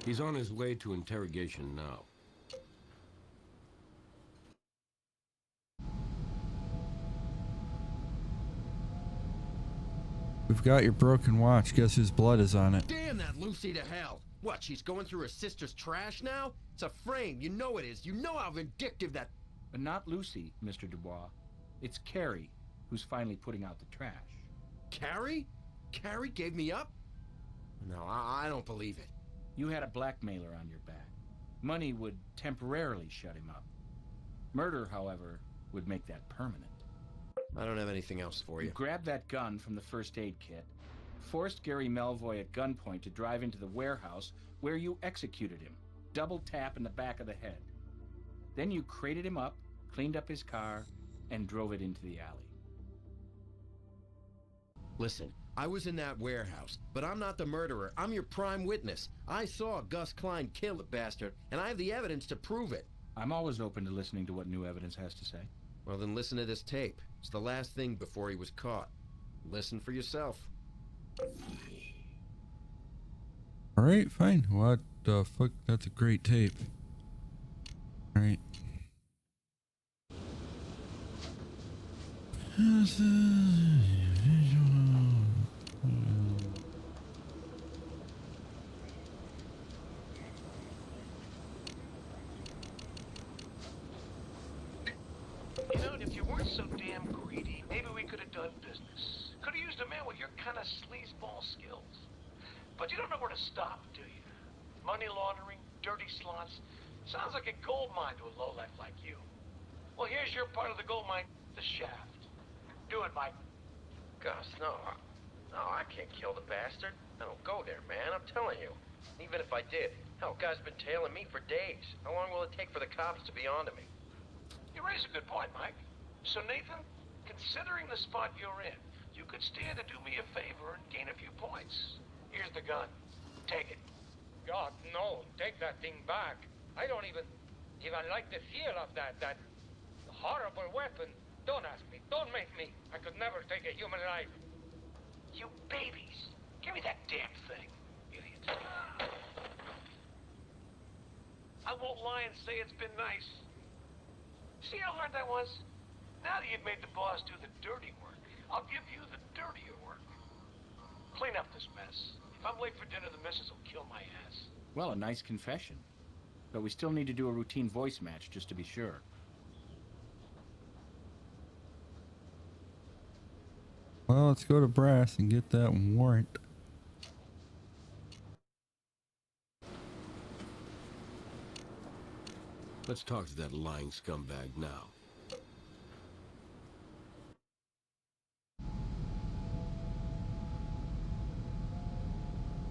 He's on his way to interrogation now. We've got your broken watch. Guess whose blood is on it? Damn that Lucy to hell! What, she's going through her sister's trash now? It's a frame, you know it is. You know how vindictive that... But not Lucy, Mr. Dubois. It's Carrie who's finally putting out the trash. Carrie? Carrie gave me up? No, I don't believe it. You had a blackmailer on your back. Money would temporarily shut him up. Murder, however, would make that permanent. I don't have anything else for you. You grabbed that gun from the first aid kit, forced Gary Melvoy at gunpoint to drive into the warehouse where you executed him, double tap in the back of the head. Then you crated him up, cleaned up his car, and drove it into the alley. Listen, I was in that warehouse, but I'm not the murderer. I'm your prime witness. I saw Gus Klein kill the bastard, and I have the evidence to prove it. I'm always open to listening to what new evidence has to say. Well, then listen to this tape. It's the last thing before he was caught. Listen for yourself. Alright, fine. What the fuck? That's a great tape. Alright. You know, if you weren't so damn greedy, maybe we could have done business. Could have used a man with your kind of sleazeball skills. But you don't know where to stop, do you? Money laundering, dirty slots. Sounds like a gold mine to a lowlife like you. Well, here's your part of the gold mine, the shaft. Do it, Mike. Gus, no. No, I can't kill the bastard. I don't go there, man. I'm telling you. Even if I did, hell, guy's been tailing me for days. How long will it take for the cops to be onto me? You raise a good point, Mike. So, Nathan, considering the spot you're in, you could stand to do me a favor and gain a few points. Here's the gun. Take it. God, no. Take that thing back. I don't even like the feel of that horrible weapon. Don't ask me. Don't make me. I could never take a human life. You babies. Give me that damn thing, idiot. I won't lie and say it's been nice. See how hard that was? Now that you've made the boss do the dirty work, I'll give you the dirtier work. Clean up this mess. If I'm late for dinner, the missus will kill my ass. Well, a nice confession. But we still need to do a routine voice match just to be sure. Well, let's go to brass and get that warrant. Let's talk to that lying scumbag now.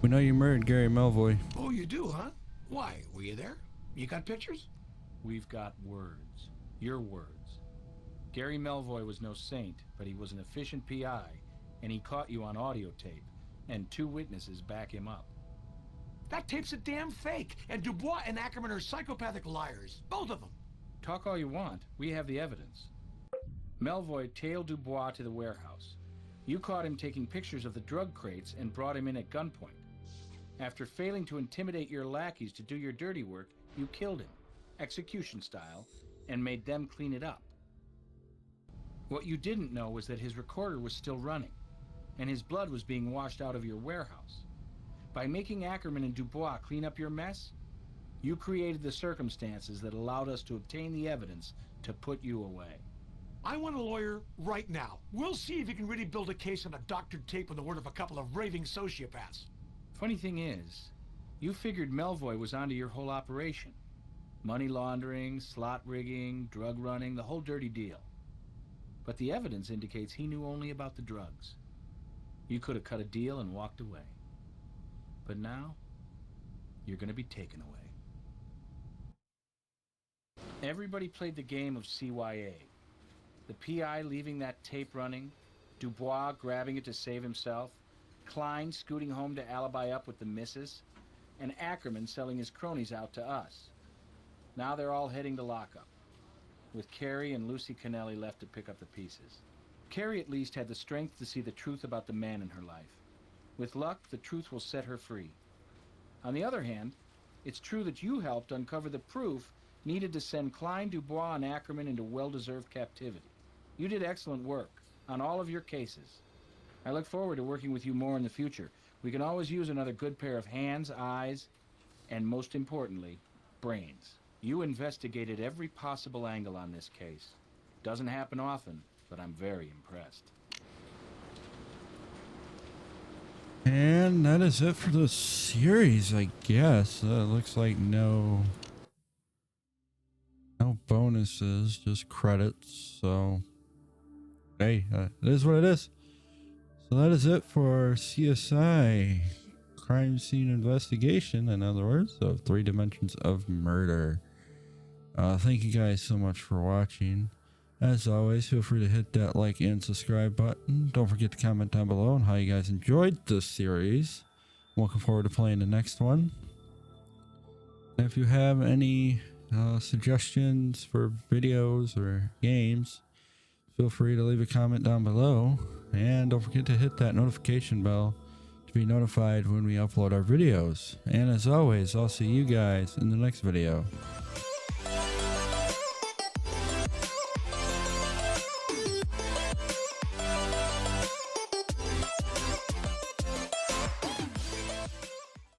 We know you murdered Gary Melvoy. Oh, you do, huh? Why? Were you there? You got pictures? We've got words. Your words. Gary Melvoy was no saint, but he was an efficient PI, and he caught you on audio tape, and 2 witnesses back him up. That tape's a damn fake, and Dubois and Ackerman are psychopathic liars. Both of them. Talk all you want. We have the evidence. Melvoy tailed Dubois to the warehouse. You caught him taking pictures of the drug crates and brought him in at gunpoint. After failing to intimidate your lackeys to do your dirty work, you killed him, execution style, and made them clean it up. What you didn't know was that his recorder was still running, and his blood was being washed out of your warehouse. By making Ackerman and Dubois clean up your mess, you created the circumstances that allowed us to obtain the evidence to put you away. I want a lawyer right now. We'll see if you can really build a case on a doctored tape on the word of a couple of raving sociopaths. Funny thing is, you figured Melvoy was onto your whole operation. Money laundering, slot rigging, drug running, the whole dirty deal. But the evidence indicates he knew only about the drugs. You could have cut a deal and walked away. But now, you're going to be taken away. Everybody played the game of CYA. The PI leaving that tape running, Dubois grabbing it to save himself, Klein scooting home to alibi up with the missus, and Ackerman selling his cronies out to us. Now they're all heading to lockup. with Carrie and Lucy Kennelly left to pick up the pieces. Carrie at least had the strength to see the truth about the man in her life. With luck, the truth will set her free. On the other hand, it's true that you helped uncover the proof needed to send Klein, Dubois, and Ackerman into well-deserved captivity. You did excellent work on all of your cases. I look forward to working with you more in the future. We can always use another good pair of hands, eyes, and most importantly, brains. You investigated every possible angle on this case. Doesn't happen often, but I'm very impressed. And that is it for the series, I guess. Looks like no bonuses, just credits. So, hey, it is what it is. So that is it for CSI Crime Scene Investigation, in other words, of 3 Dimensions of Murder. Thank you guys so much for watching. As always, feel free to hit that like and subscribe button. Don't forget to comment down below on how you guys enjoyed this series. I'm looking forward to playing the next one. And if you have any suggestions for videos or games, feel free to leave a comment down below. And don't forget to hit that notification bell to be notified when we upload our videos. And as always, I'll see you guys in the next video.